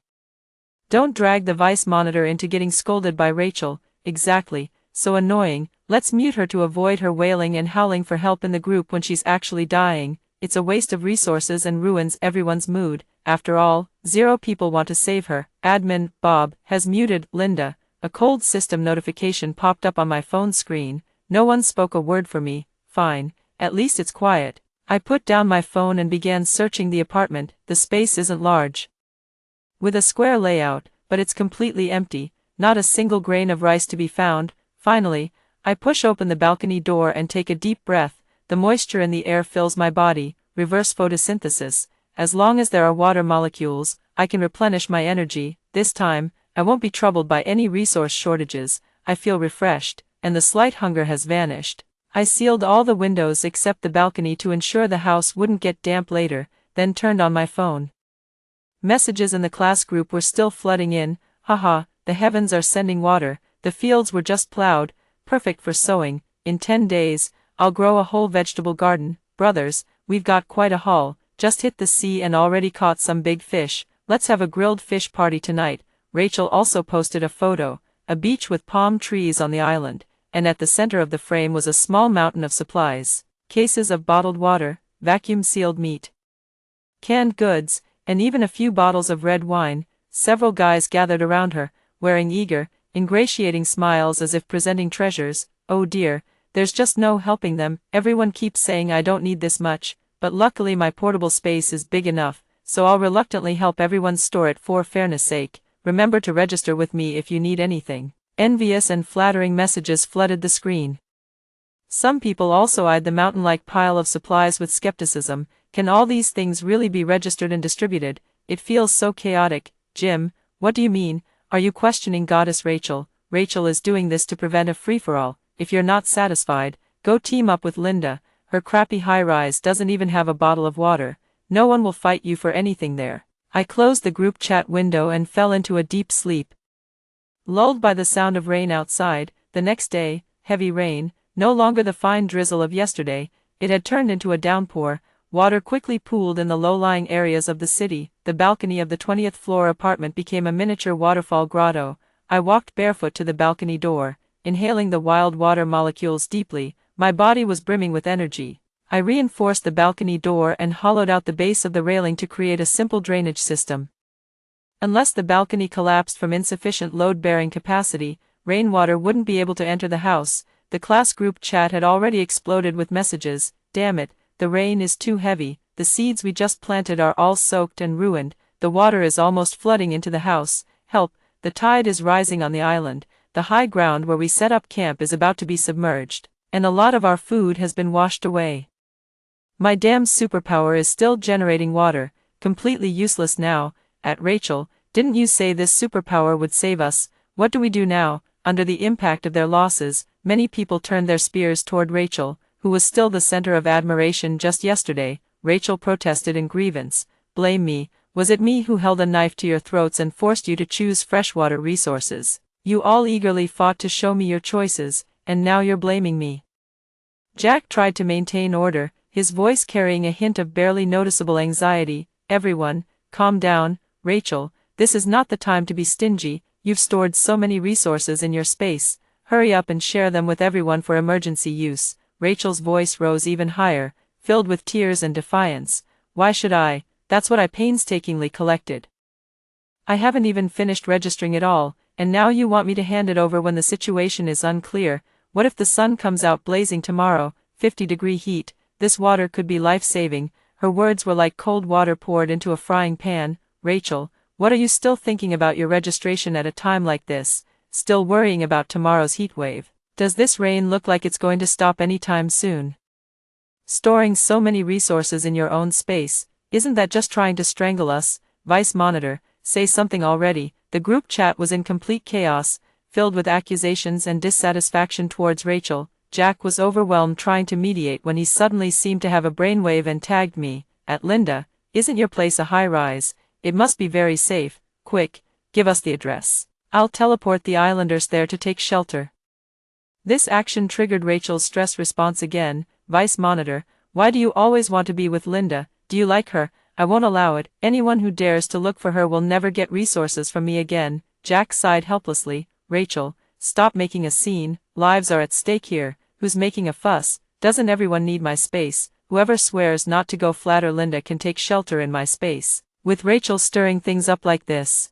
A: don't drag the vice monitor into getting scolded by Rachel. Exactly, so annoying. Let's mute her to avoid her wailing and howling for help in the group when she's actually dying. It's a waste of resources and ruins everyone's mood. After all, 0 people want to save her. Admin, Bob, has muted Linda. A cold system notification popped up on my phone screen. No one spoke a word for me. Fine, at least it's quiet. I put down my phone and began searching the apartment. The space isn't large, with a square layout, but it's completely empty. Not a single grain of rice to be found. Finally, I push open the balcony door and take a deep breath. The moisture in the air fills my body. Reverse photosynthesis. As long as there are water molecules, I can replenish my energy. This time, I won't be troubled by any resource shortages. I feel refreshed, and the slight hunger has vanished. I sealed all the windows except the balcony to ensure the house wouldn't get damp later, then turned on my phone. Messages in the class group were still flooding in. Haha, the heavens are sending water. The fields were just plowed, perfect for sowing. In 10 days, I'll grow a whole vegetable garden. Brothers, we've got quite a haul. Just hit the sea and already caught some big fish. Let's have a grilled fish party tonight. Rachel also posted a photo, a beach with palm trees on the island, and at the center of the frame was a small mountain of supplies. Cases of bottled water, vacuum-sealed meat, canned goods, and even a few bottles of red wine. Several guys gathered around her, wearing eager, ingratiating smiles as if presenting treasures. Oh dear, there's just no helping them. Everyone keeps saying I don't need this much, but luckily my portable space is big enough, so I'll reluctantly help everyone store it for fairness sake. Remember to register with me if you need anything. Envious and flattering messages flooded the screen. Some people also eyed the mountain-like pile of supplies with skepticism. Can all these things really be registered and distributed? It feels so chaotic. Jim, what do you mean? Are you questioning Goddess Rachel? Rachel is doing this to prevent a free-for-all. If you're not satisfied, go team up with Linda. Her crappy high-rise doesn't even have a bottle of water. No one will fight you for anything there. I closed the group chat window and fell into a deep sleep. Lulled by the sound of rain outside, the next day, heavy rain, no longer the fine drizzle of yesterday, it had turned into a downpour. Water quickly pooled in the low-lying areas of the city. The balcony of the 20th floor apartment became a miniature waterfall grotto. I walked barefoot to the balcony door, inhaling the wild water molecules deeply. My body was brimming with energy. I reinforced the balcony door and hollowed out the base of the railing to create a simple drainage system. Unless the balcony collapsed from insufficient load-bearing capacity, rainwater wouldn't be able to enter the house. The class group chat had already exploded with messages. Damn it, the rain is too heavy. The seeds we just planted are all soaked and ruined. The water is almost flooding into the house. Help, the tide is rising on the island, the high ground where we set up camp is about to be submerged, and a lot of our food has been washed away. My damn superpower is still generating water, completely useless now. At Rachel, didn't you say this superpower would save us? What do we do now? Under the impact of their losses, many people turned their spears toward Rachel, who was still the center of admiration just yesterday. Rachel protested in grievance. Blame me. Was it me who held a knife to your throats and forced you to choose freshwater resources? You all eagerly fought to show me your choices, and now you're blaming me. Jack tried to maintain order, his voice carrying a hint of barely noticeable anxiety. Everyone, calm down. Rachel, this is not the time to be stingy. You've stored so many resources in your space. Hurry up and share them with everyone for emergency use. Rachel's voice rose even higher, filled with tears and defiance. Why should I? That's what I painstakingly collected. I haven't even finished registering it all, and now you want me to hand it over when the situation is unclear. What if the sun comes out blazing tomorrow, 50-degree heat? This water could be life-saving. Her words were like cold water poured into a frying pan. Rachel, what are you still thinking about your registration at a time like this? Still worrying about tomorrow's heatwave? Does this rain look like it's going to stop anytime soon? Storing so many resources in your own space, isn't that just trying to strangle us? Vice Monitor, say something already. The group chat was in complete chaos, filled with accusations and dissatisfaction towards Rachel. Jack was overwhelmed trying to mediate when he suddenly seemed to have a brainwave and tagged me. At Linda, isn't your place a high-rise? It must be very safe. Quick, give us the address. I'll teleport the islanders there to take shelter. This action triggered Rachel's stress response again. Vice Monitor, why do you always want to be with Linda? Do you like her? I won't allow it. Anyone who dares to look for her will never get resources from me again. Jack sighed helplessly. Rachel, stop making a scene. Lives are at stake here. Who's making a fuss? Doesn't everyone need my space? Whoever swears not to go flatter Linda can take shelter in my space. With Rachel stirring things up like this,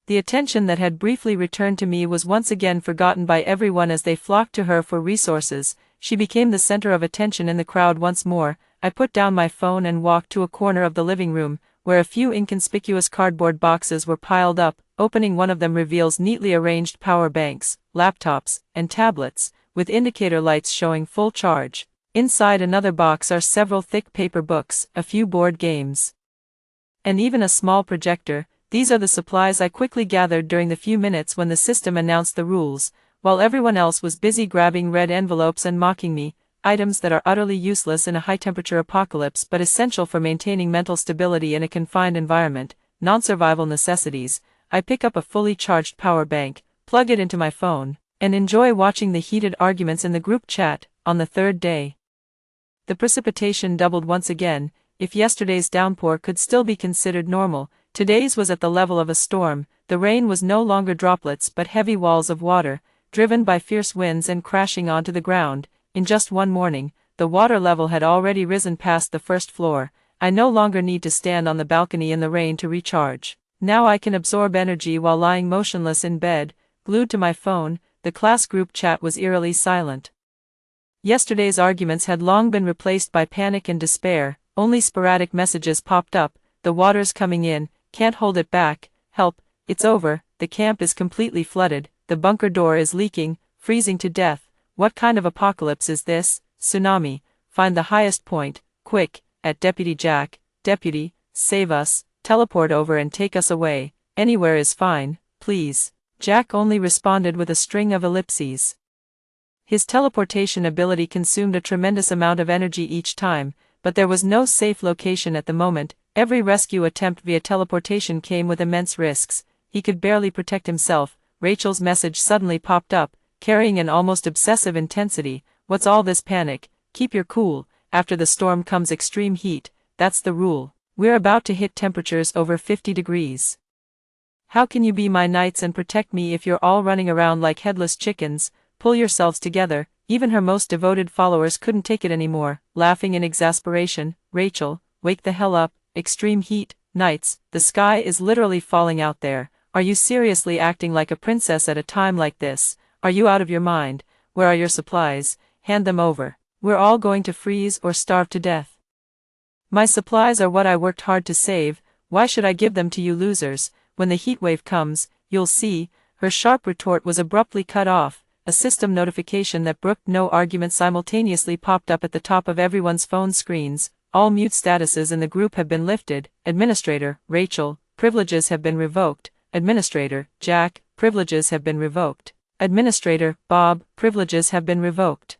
A: the attention that had briefly returned to me was once again forgotten by everyone as they flocked to her for resources. She became the center of attention in the crowd once more. I put down my phone and walked to a corner of the living room, where a few inconspicuous cardboard boxes were piled up. Opening one of them reveals neatly arranged power banks, laptops, and tablets, with indicator lights showing full charge. Inside another box are several thick paper books, a few board games, and even a small projector. These are the supplies I quickly gathered during the few minutes when the system announced the rules, while everyone else was busy grabbing red envelopes and mocking me. Items that are utterly useless in a high-temperature apocalypse but essential for maintaining mental stability in a confined environment. Non-survival necessities. I pick up a fully charged power bank, plug it into my phone, and enjoy watching the heated arguments in the group chat. On the third day, the precipitation doubled once again. If yesterday's downpour could still be considered normal, today's was at the level of a storm. The rain was no longer droplets but heavy walls of water, driven by fierce winds and crashing onto the ground. In just one morning, the water level had already risen past the first floor. I no longer need to stand on the balcony in the rain to recharge. Now I can absorb energy while lying motionless in bed, glued to my phone. The class group chat was eerily silent. Yesterday's arguments had long been replaced by panic and despair. Only sporadic messages popped up. The water's coming in, can't hold it back, help, it's over, the camp is completely flooded, the bunker door is leaking, freezing to death. What kind of apocalypse is this? Tsunami, find the highest point, quick, at Deputy Jack. Deputy, save us, teleport over and take us away. Anywhere is fine, please. Jack only responded with a string of ellipses. His teleportation ability consumed a tremendous amount of energy each time, but there was no safe location at the moment. Every rescue attempt via teleportation came with immense risks. He could barely protect himself. Rachel's message suddenly popped up, carrying an almost obsessive intensity. What's all this panic? Keep your cool. After the storm comes extreme heat. That's the rule. We're about to hit temperatures over 50 degrees. How can you be my knights and protect me if you're all running around like headless chickens? Pull yourselves together. Even her most devoted followers couldn't take it anymore, laughing in exasperation. Rachel, wake the hell up. Extreme heat, knights, the sky is literally falling out there. Are you seriously acting like a princess at a time like this? Are you out of your mind? Where are your supplies? Hand them over. We're all going to freeze or starve to death. My supplies are what I worked hard to save. Why should I give them to you losers? When the heatwave comes, you'll see. Her sharp retort was abruptly cut off. A system notification that brooked no argument simultaneously popped up at the top of everyone's phone screens. All mute statuses in the group have been lifted. Administrator, Rachel, privileges have been revoked. Administrator, Jack, privileges have been revoked. Administrator, Bob, privileges have been revoked.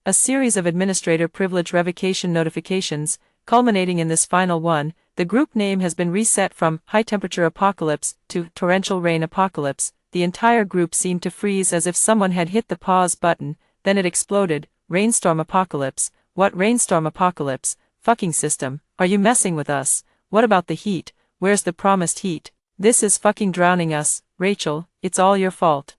A: A series of administrator privilege revocation notifications, culminating in this final one. The group name has been reset from High Temperature Apocalypse to Torrential Rain Apocalypse. The entire group seemed to freeze as if someone had hit the pause button, then it exploded. Rainstorm Apocalypse. What Rainstorm Apocalypse? Fucking system, are you messing with us? What about the heat? Where's the promised heat? This is fucking drowning us, Rachel, it's all your fault.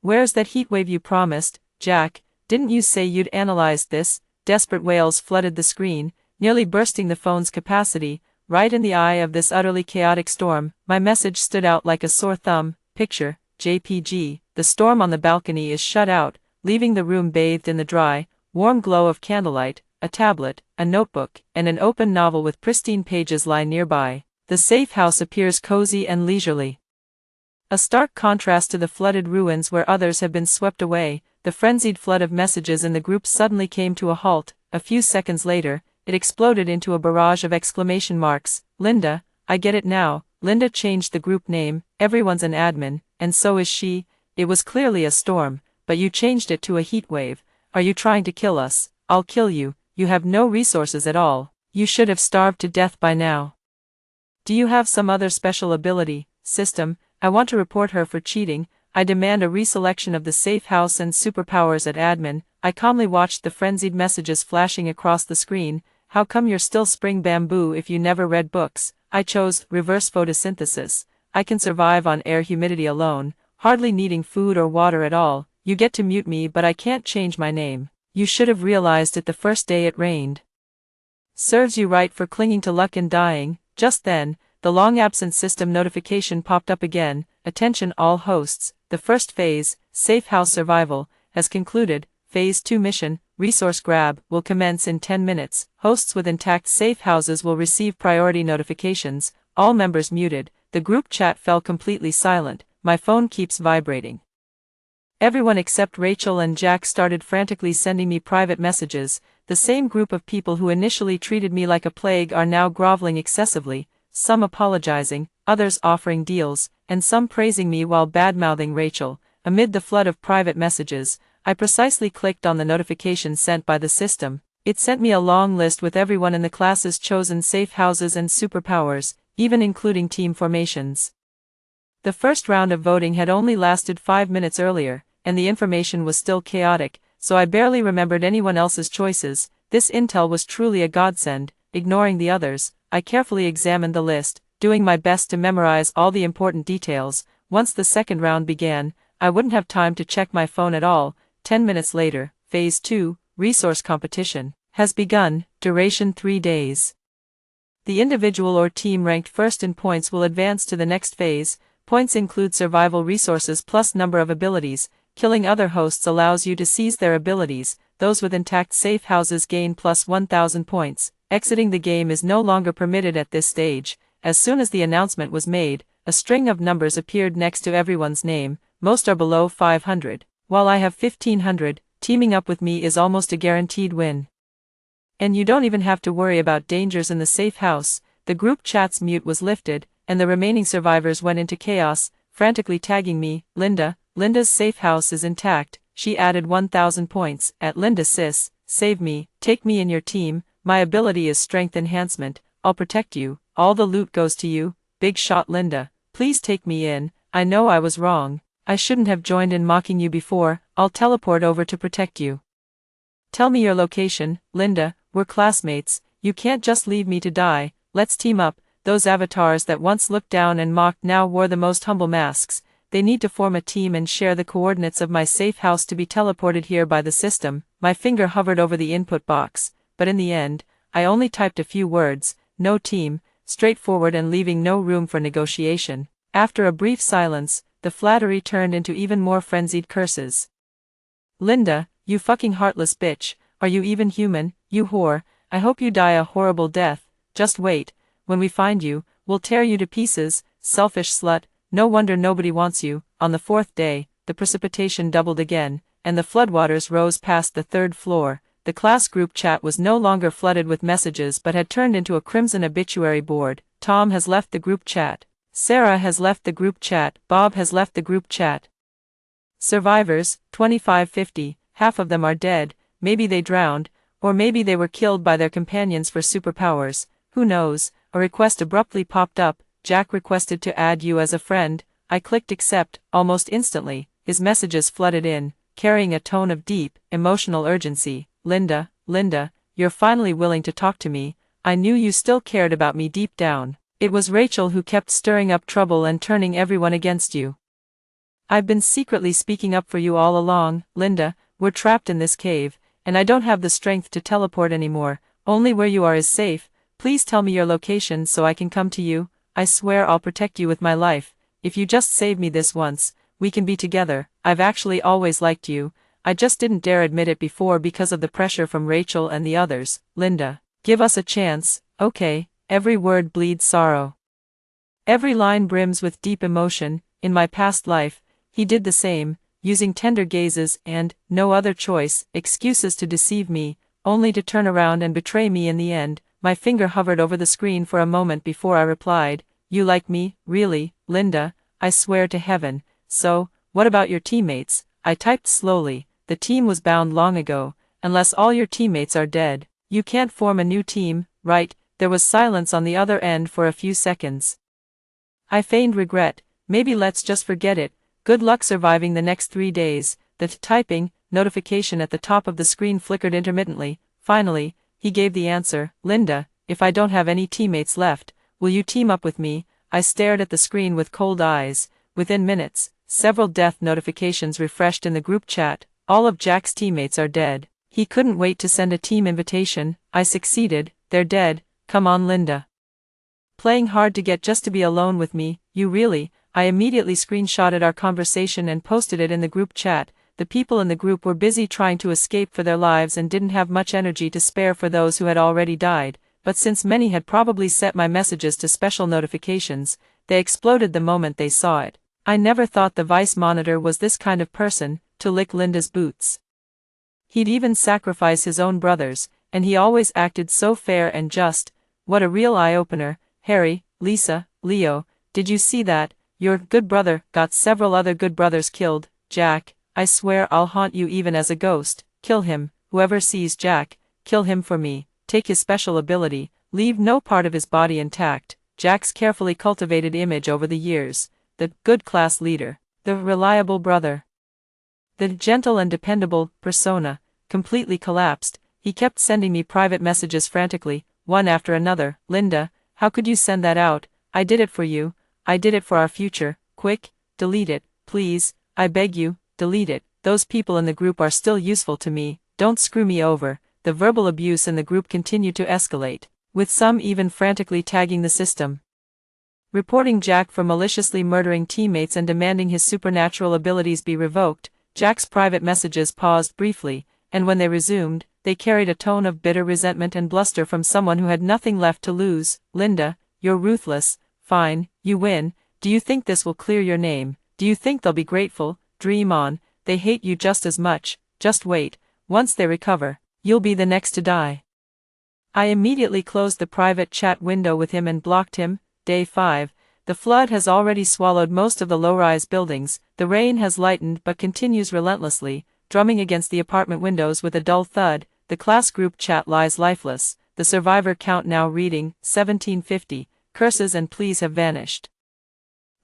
A: Where's that heatwave you promised, Jack? Didn't you say you'd analyzed this? Desperate wails flooded the screen, nearly bursting the phone's capacity. Right in the eye of this utterly chaotic storm, my message stood out like a sore thumb. Picture, JPG, the storm on the balcony is shut out, leaving the room bathed in the dry, warm glow of candlelight. A tablet, a notebook, and an open novel with pristine pages lie nearby. The safe house appears cozy and leisurely. A stark contrast to the flooded ruins where others have been swept away. The frenzied flood of messages in the group suddenly came to a halt. A few seconds later, it exploded into a barrage of exclamation marks. Linda, I get it now. Linda changed the group name. Everyone's an admin, and so is she. It was clearly a storm, but you changed it to a heat wave. Are you trying to kill us? I'll kill you. You have no resources at all. You should have starved to death by now. Do you have some other special ability? System, I want to report her for cheating. I demand a reselection of the safe house and superpowers at admin. I calmly watched the frenzied messages flashing across the screen. How come you're still spring bamboo if you never read books? I chose reverse photosynthesis. I can survive on air humidity alone, hardly needing food or water at all. You get to mute me, but I can't change my name. You should have realized it the first day it rained. Serves you right for clinging to luck and dying. Just then, the long-absent system notification popped up again. Attention all hosts, the first phase, Safe House Survival, has concluded. Phase 2 mission, Resource Grab, will commence in 10 minutes. Hosts with intact safe houses will receive priority notifications. All members muted. The group chat fell completely silent. My phone keeps vibrating. Everyone except Rachel and Jack started frantically sending me private messages. The same group of people who initially treated me like a plague are now groveling excessively, some apologizing, others offering deals, and some praising me while bad-mouthing Rachel. Amid the flood of private messages, I precisely clicked on the notification sent by the system. It sent me a long list with everyone in the class's chosen safe houses and superpowers, even including team formations. The first round of voting had only lasted 5 minutes earlier, and the information was still chaotic, so I barely remembered anyone else's choices. This intel was truly a godsend. Ignoring the others, I carefully examined the list, doing my best to memorize all the important details. Once the second round began, I wouldn't have time to check my phone at all. 10 minutes later, Phase 2, Resource Competition, has begun, duration 3 days. The individual or team ranked first in points will advance to the next phase. Points include survival resources plus number of abilities. Killing other hosts allows you to seize their abilities. Those with intact safe houses gain plus 1,000 points. Exiting the game is no longer permitted at this stage. As soon as the announcement was made, a string of numbers appeared next to everyone's name. Most are below 500. While I have 1,500, teaming up with me is almost a guaranteed win. And you don't even have to worry about dangers in the safe house. The group chat's mute was lifted, and the remaining survivors went into chaos, frantically tagging me. Linda's safe house is intact. She added 1,000 points. At Linda sis, save me, take me in your team. My ability is strength enhancement. I'll protect you. All the loot goes to you. Big shot Linda. Please take me in. I know I was wrong. I shouldn't have joined in mocking you before. I'll teleport over to protect you. Tell me your location, Linda. We're classmates. You can't just leave me to die. Let's team up. Those avatars that once looked down and mocked now wore the most humble masks. They need to form a team and share the coordinates of my safe house to be teleported here by the system. My finger hovered over the input box, but in the end, I only typed a few words. No team, straightforward and leaving no room for negotiation. After a brief silence, the flattery turned into even more frenzied curses. Linda, you fucking heartless bitch, are you even human, you whore? I hope you die a horrible death. Just wait, when we find you, we'll tear you to pieces, selfish slut. no wonder nobody wants you. On the fourth day, the precipitation doubled again, and the floodwaters rose past the third floor. The class group chat was no longer flooded with messages but had turned into a crimson obituary board. Tom has left the group chat. Sarah has left the group chat. Bob has left the group chat. Survivors, 2550, half of them are dead. Maybe they drowned, or maybe they were killed by their companions for superpowers. Who knows? A request abruptly popped up. Jack requested to add you as a friend. I clicked accept. Almost instantly, his messages flooded in, carrying a tone of deep, emotional urgency. Linda, you're finally willing to talk to me. I knew you still cared about me deep down. It was Rachel who kept stirring up trouble and turning everyone against you. I've been secretly speaking up for you all along. Linda, we're trapped in this cave, and I don't have the strength to teleport anymore. Only where you are is safe. Please tell me your location so I can come to you. I swear I'll protect you with my life. If you just save me this once, we can be together. I've actually always liked you. I just didn't dare admit it before because of the pressure from Rachel and the others. Linda, give us a chance, okay? Every word bleeds sorrow. Every line brims with deep emotion. In my past life, he did the same, using tender gazes and, no other choice, excuses to deceive me, only to turn around and betray me in the end. My finger hovered over the screen for a moment before I replied, you like me, really, Linda? I swear to heaven. So, what about your teammates? I typed slowly. The team was bound long ago. Unless all your teammates are dead, you can't form a new team, right? There was silence on the other end for a few seconds. I feigned regret. Maybe let's just forget it. Good luck surviving the next 3 days. The typing notification at the top of the screen flickered intermittently. Finally, he gave the answer. Linda, if I don't have any teammates left, will you team up with me? I stared at the screen with cold eyes. Within minutes, several death notifications refreshed in the group chat. All of Jack's teammates are dead. He couldn't wait to send a team invitation. I succeeded. They're dead. Come on, Linda. Playing hard to get just to be alone with me, you really? I immediately screenshotted our conversation and posted it in the group chat. The people in the group were busy trying to escape for their lives and didn't have much energy to spare for those who had already died, but since many had probably set my messages to special notifications, they exploded the moment they saw it. I never thought the vice monitor was this kind of person, to lick Linda's boots. He'd even sacrifice his own brothers, and he always acted so fair and just. What a real eye-opener. Harry, Lisa, Leo, did you see that? Your good brother got several other good brothers killed. Jack, I swear I'll haunt you even as a ghost. Kill him. Whoever sees Jack, kill him for me. Take his special ability. Leave no part of his body intact. Jack's carefully cultivated image over the years. The good class leader. The reliable brother. The gentle and dependable persona completely collapsed. He kept sending me private messages frantically, one after another. Linda, how could you send that out? I did it for you. I did it for our future. Quick, delete it, please. I beg you, delete it. Those people in the group are still useful to me. Don't screw me over. The verbal abuse in the group continued to escalate, with some even frantically tagging the system, reporting Jack for maliciously murdering teammates and demanding his supernatural abilities be revoked. Jack's private messages paused briefly, and when they resumed, they carried a tone of bitter resentment and bluster from someone who had nothing left to lose. Linda, you're ruthless. Fine, you win. Do you think this will clear your name? Do you think they'll be grateful? Dream on. They hate you just as much. Just wait. Once they recover, you'll be the next to die. I immediately closed the private chat window with him and blocked him. Day 5. The flood has already swallowed most of the low-rise buildings. The rain has lightened but continues relentlessly, drumming against the apartment windows with a dull thud. The class group chat lies lifeless. The survivor count now reading 1750. Curses and pleas have vanished,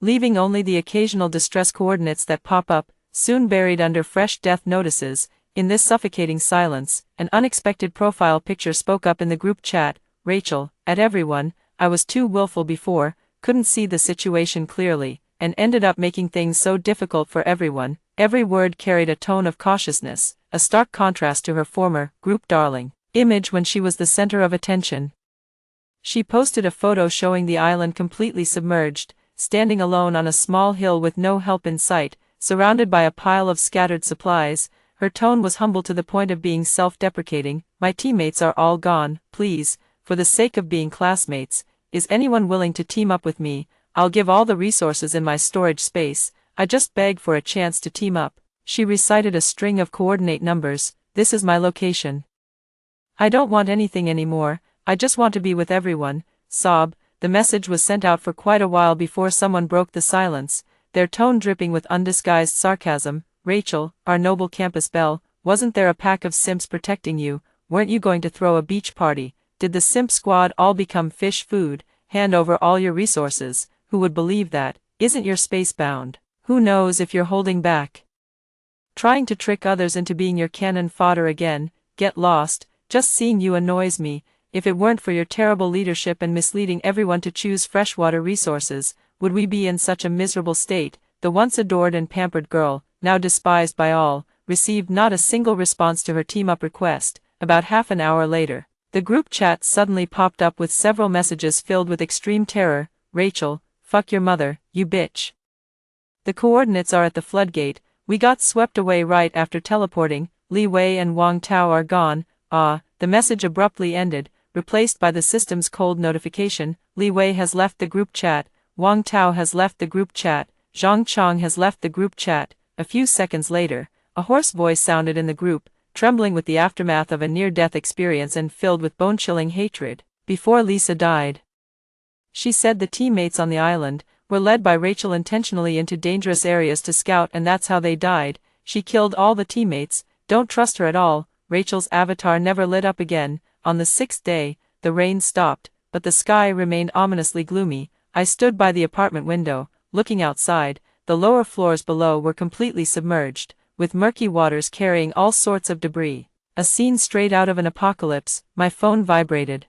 A: leaving only the occasional distress coordinates that pop up, soon buried under fresh death notices. In this suffocating silence, an unexpected profile picture spoke up in the group chat. Rachel, at everyone. I was too willful before, couldn't see the situation clearly, and ended up making things so difficult for everyone. Every word carried a tone of cautiousness, a stark contrast to her former, group darling, image when she was the center of attention. She posted a photo showing the island completely submerged, standing alone on a small hill with no help in sight, surrounded by a pile of scattered supplies. Her tone was humble to the point of being self-deprecating. My teammates are all gone. Please, for the sake of being classmates, is anyone willing to team up with me? I'll give all the resources in my storage space, I just beg for a chance to team up. She recited a string of coordinate numbers. This is my location. I don't want anything anymore, I just want to be with everyone. Sob. The message was sent out for quite a while before someone broke the silence, their tone dripping with undisguised sarcasm. Rachel, our noble campus belle, wasn't there a pack of simps protecting you? Weren't you going to throw a beach party? Did the simp squad all become fish food? Hand over all your resources. Who would believe that? Isn't your space bound? Who knows if you're holding back? Trying to trick others into being your cannon fodder again. Get lost. Just seeing you annoys me. If it weren't for your terrible leadership and misleading everyone to choose freshwater resources, would we be in such a miserable state? The once adored and pampered girl, now despised by all, received not a single response to her team-up request. About half an hour later, the group chat suddenly popped up with several messages filled with extreme terror. Rachel, fuck your mother, you bitch. The coordinates are at the floodgate. We got swept away right after teleporting. Li Wei and Wang Tao are gone. The message abruptly ended, replaced by the system's cold notification. Li Wei has left the group chat. Wang Tao has left the group chat. Zhang Chong has left the group chat. A few seconds later, a hoarse voice sounded in the group, trembling with the aftermath of a near-death experience and filled with bone-chilling hatred. Before Lisa died, she said the teammates on the island were led by Rachel intentionally into dangerous areas to scout, and that's how they died. She killed all the teammates. Don't trust her at all. Rachel's avatar never lit up again. On the 6th day, the rain stopped, but the sky remained ominously gloomy. I stood by the apartment window, looking outside. The lower floors below were completely submerged, with murky waters carrying all sorts of debris. A scene straight out of an apocalypse. My phone vibrated,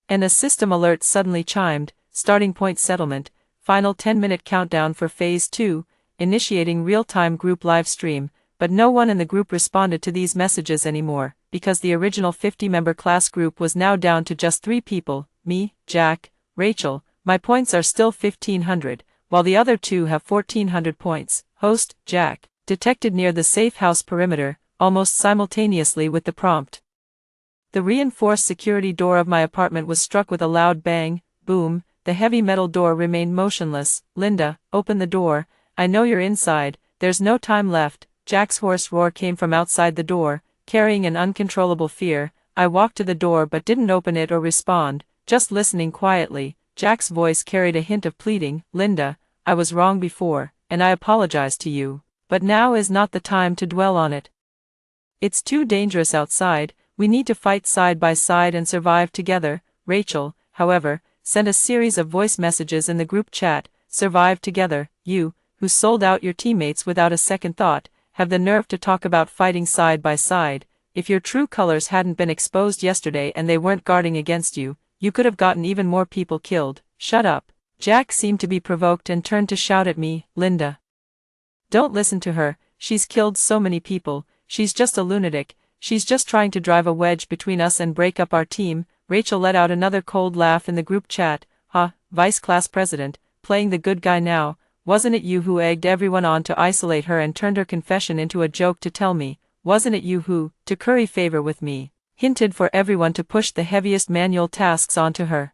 A: and a system alert suddenly chimed. Starting point settlement. Final 10-minute countdown for Phase 2, initiating real-time group live stream. But no one in the group responded to these messages anymore, because the original 50-member class group was now down to just 3 people, me, Jack, Rachel. My points are still 1,500, while the other 2 have 1,400 points. Host, Jack, detected near the safe house perimeter, almost simultaneously with the prompt. The reinforced security door of my apartment was struck with a loud bang. Boom. The heavy metal door remained motionless. Linda, open the door. I know you're inside. There's no time left. Jack's hoarse roar came from outside the door, carrying an uncontrollable fear. I walked to the door but didn't open it or respond, just listening quietly. Jack's voice carried a hint of pleading. Linda, I was wrong before, and I apologize to you. But now is not the time to dwell on it. It's too dangerous outside. We need to fight side by side and survive together. Rachel, however, sent a series of voice messages in the group chat. Survive together. You, who sold out your teammates without a second thought, have the nerve to talk about fighting side by side. If your true colors hadn't been exposed yesterday and they weren't guarding against you, you could have gotten even more people killed. Shut up. Jack seemed to be provoked and turned to shout at me. Linda, don't listen to her. She's killed so many people. She's just a lunatic. She's just trying to drive a wedge between us and break up our team. Rachel let out another cold laugh in the group chat. Vice Class President, playing the good guy now. Wasn't it you who egged everyone on to isolate her and turned her confession into a joke to tell me? Wasn't it you who, to curry favor with me, hinted for everyone to push the heaviest manual tasks onto her?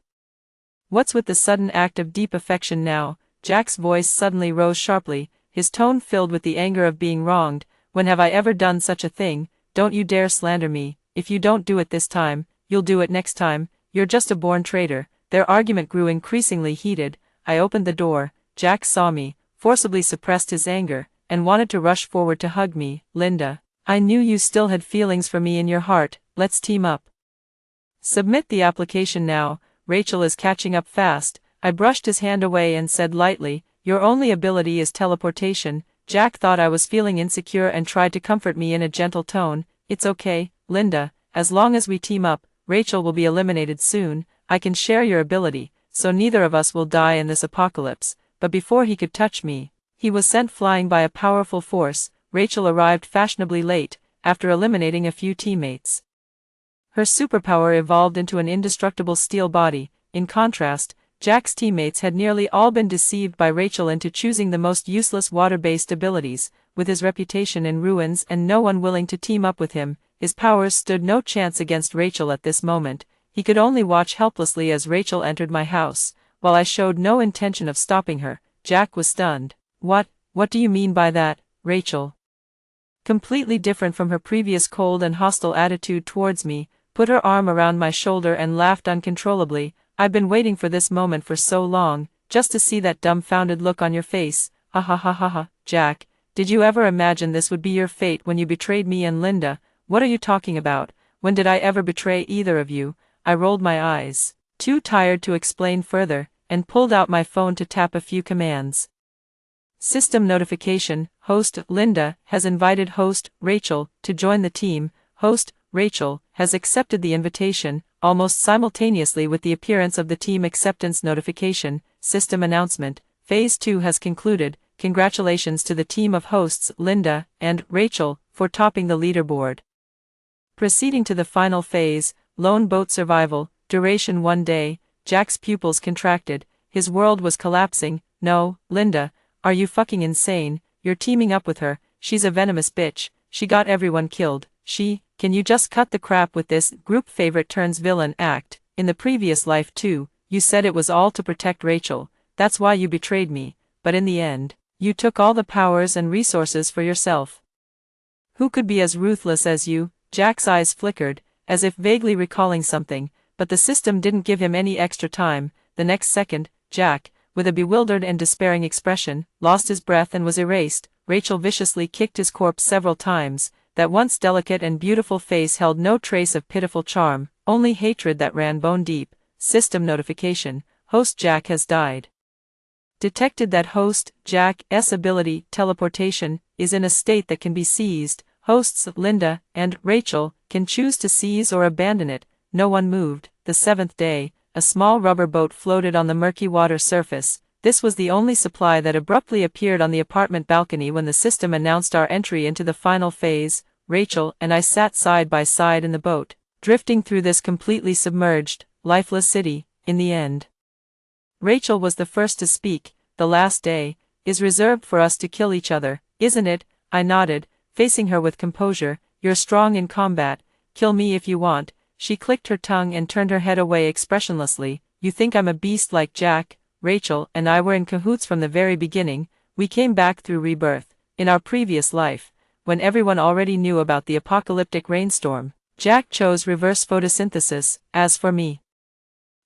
A: What's with the sudden act of deep affection now? Jack's voice suddenly rose sharply, his tone filled with the anger of being wronged. When have I ever done such a thing? Don't you dare slander me. If you don't do it this time, you'll do it next time. You're just a born traitor. Their argument grew increasingly heated. I opened the door. Jack saw me, forcibly suppressed his anger, and wanted to rush forward to hug me. Linda, I knew you still had feelings for me in your heart. Let's team up. Submit the application now. Rachel is catching up fast. I brushed his hand away and said lightly, your only ability is teleportation. Jack thought I was feeling insecure and tried to comfort me in a gentle tone. It's okay, Linda, as long as we team up. Rachel will be eliminated soon. I can share your ability, so neither of us will die in this apocalypse. But before he could touch me, he was sent flying by a powerful force. Rachel arrived fashionably late, after eliminating a few teammates. Her superpower evolved into an indestructible steel body. In contrast, Jack's teammates had nearly all been deceived by Rachel into choosing the most useless water-based abilities. With his reputation in ruins and no one willing to team up with him, his powers stood no chance against Rachel at this moment. He could only watch helplessly as Rachel entered my house. while I showed no intention of stopping her. Jack was stunned. What do you mean by that, Rachel?" Completely different from her previous cold and hostile attitude towards me, put her arm around my shoulder and laughed uncontrollably. "I've been waiting for this moment for so long, just to see that dumbfounded look on your face. Ha ha ha ha ha. Jack, did you ever imagine this would be your fate when you betrayed me and Linda? What are you talking about? When did I ever betray either of you?" I rolled my eyes, too tired to explain further, and pulled out my phone to tap a few commands. System notification: Host Linda has invited host Rachel to join the team. Host Rachel has accepted the invitation. Almost simultaneously with the appearance of the team acceptance notification, system announcement: Phase 2 has concluded. Congratulations to the team of hosts Linda and Rachel for topping the leaderboard. Proceeding to the final phase, lone boat survival, duration 1 day. Jack's pupils contracted, his world was collapsing. "No, Linda, are you fucking insane? You're teaming up with her, she's a venomous bitch, she got everyone killed, can you just cut the crap with this group favorite turns villain act? In the previous life too, you said it was all to protect Rachel, that's why you betrayed me, but in the end, you took all the powers and resources for yourself. Who could be as ruthless as you?" Jack's eyes flickered, as if vaguely recalling something, but the system didn't give him any extra time. The next second, Jack, with a bewildered and despairing expression, lost his breath and was erased. Rachel viciously kicked his corpse several times. That once delicate and beautiful face held no trace of pitiful charm, only hatred that ran bone deep. System notification: Host Jack has died. Detected that host Jack's ability, teleportation, is in a state that can be seized. Hosts Linda and Rachel can choose to seize or abandon it. No one moved. The 7th day, a small rubber boat floated on the murky water surface. This was the only supply that abruptly appeared on the apartment balcony when the system announced our entry into the final phase. Rachel and I sat side by side in the boat, drifting through this completely submerged, lifeless city. In the end, Rachel was the first to speak. "The last day is reserved for us to kill each other, isn't it?" I nodded, facing her with composure. "You're strong in combat, kill me if you want." She clicked her tongue and turned her head away expressionlessly. "You think I'm a beast like Jack?" Rachel and I were in cahoots from the very beginning. We came back through rebirth. In our previous life, when everyone already knew about the apocalyptic rainstorm, Jack chose reverse photosynthesis. As for me,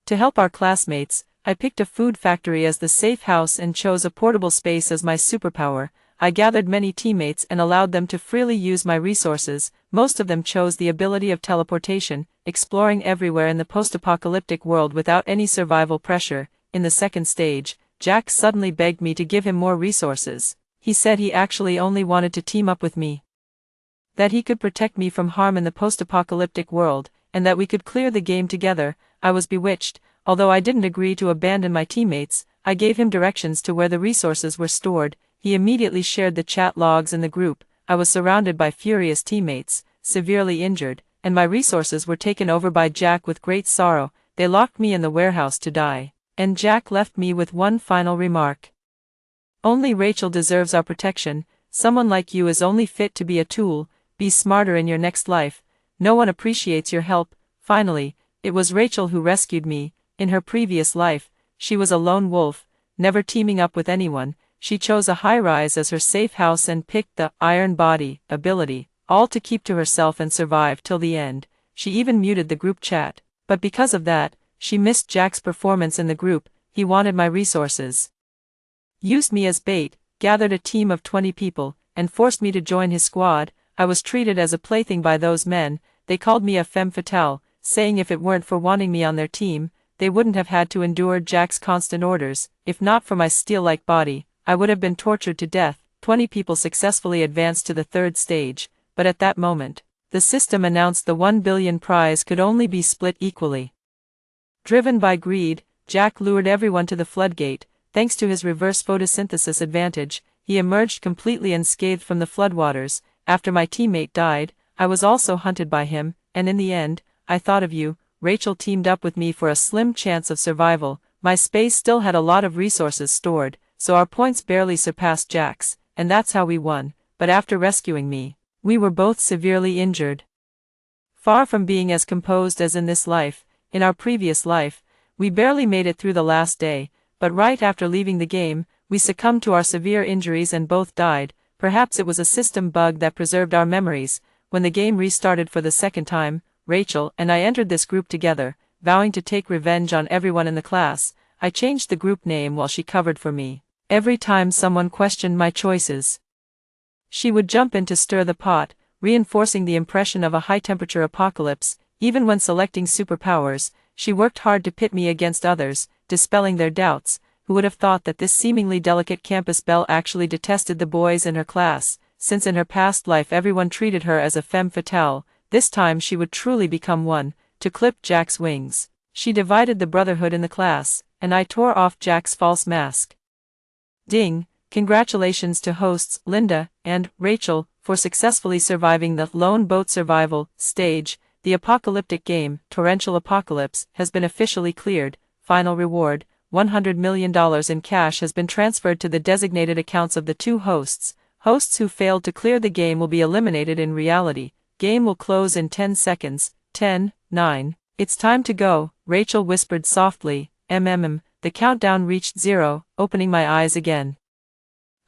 A: to help our classmates, I picked a food factory as the safe house and chose a portable space as my superpower. I gathered many teammates and allowed them to freely use my resources. Most of them chose the ability of teleportation, exploring everywhere in the post-apocalyptic world without any survival pressure. In the second stage, Jack suddenly begged me to give him more resources. He said he actually only wanted to team up with me, that he could protect me from harm in the post-apocalyptic world, and that we could clear the game together. I was bewitched. Although I didn't agree to abandon my teammates, I gave him directions to where the resources were stored. He immediately shared the chat logs in the group. I was surrounded by furious teammates, severely injured, and my resources were taken over by Jack with great sorrow. They locked me in the warehouse to die, and Jack left me with one final remark: "Only Rachel deserves our protection. Someone like you is only fit to be a tool. Be smarter in your next life. No one appreciates your help." Finally, it was Rachel who rescued me. In her previous life, she was a lone wolf, never teaming up with anyone. She chose a high-rise as her safe house and picked the Iron Body ability, all to keep to herself and survive till the end. She even muted the group chat. But because of that, she missed Jack's performance in the group. He wanted my resources, used me as bait, gathered a team of 20 people, and forced me to join his squad. I was treated as a plaything by those men. They called me a femme fatale, saying if it weren't for wanting me on their team, they wouldn't have had to endure Jack's constant orders. If not for my steel-like body, I would have been tortured to death. 20 people successfully advanced to the 3rd stage, but at that moment, the system announced the 1 billion prize could only be split equally. Driven by greed, Jack lured everyone to the floodgate. Thanks to his reverse photosynthesis advantage, he emerged completely unscathed from the floodwaters. After my teammate died, I was also hunted by him, and in the end, I thought of you. Rachel teamed up with me for a slim chance of survival. My space still had a lot of resources stored, so our points barely surpassed Jack's, and that's how we won. But after rescuing me, we were both severely injured. Far from being as composed as in this life, in our previous life, We barely made it through the last day, but right after leaving the game, we succumbed to our severe injuries and both died. Perhaps it was a system bug that preserved our memories. When the game restarted for the second time, Rachel and I entered this group together, vowing to take revenge on everyone in the class. I changed the group name while she covered for me. Every time someone questioned my choices, she would jump in to stir the pot, reinforcing the impression of a high-temperature apocalypse. Even when selecting superpowers, she worked hard to pit me against others, dispelling their doubts. Who would have thought that this seemingly delicate campus belle actually detested the boys in her class, since in her past life everyone treated her as a femme fatale. This time she would truly become one, to clip Jack's wings. She divided the brotherhood in the class, and I tore off Jack's false mask. Ding! Congratulations to hosts Linda and Rachel for successfully surviving the lone boat survival stage. The apocalyptic game, Torrential Apocalypse, has been officially cleared. Final reward, $100 million in cash has been transferred to the designated accounts of the two hosts. Hosts who failed to clear the game will be eliminated in reality. Game will close in 10 seconds. 10, 9. It's time to go, Rachel whispered softly. The countdown reached 0, opening my eyes again.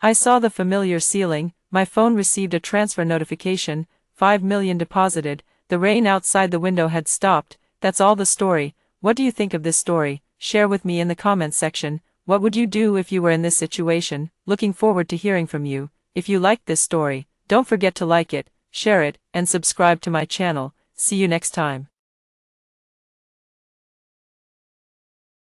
A: I saw the familiar ceiling. My phone received a transfer notification, 5 million deposited. The rain outside the window had stopped. That's all the story. What do you think of this story? Share with me in the comments section. What would you do if you were in this situation? Looking forward to hearing from you. If you liked this story, don't forget to like it, share it, and subscribe to my channel. See you next time.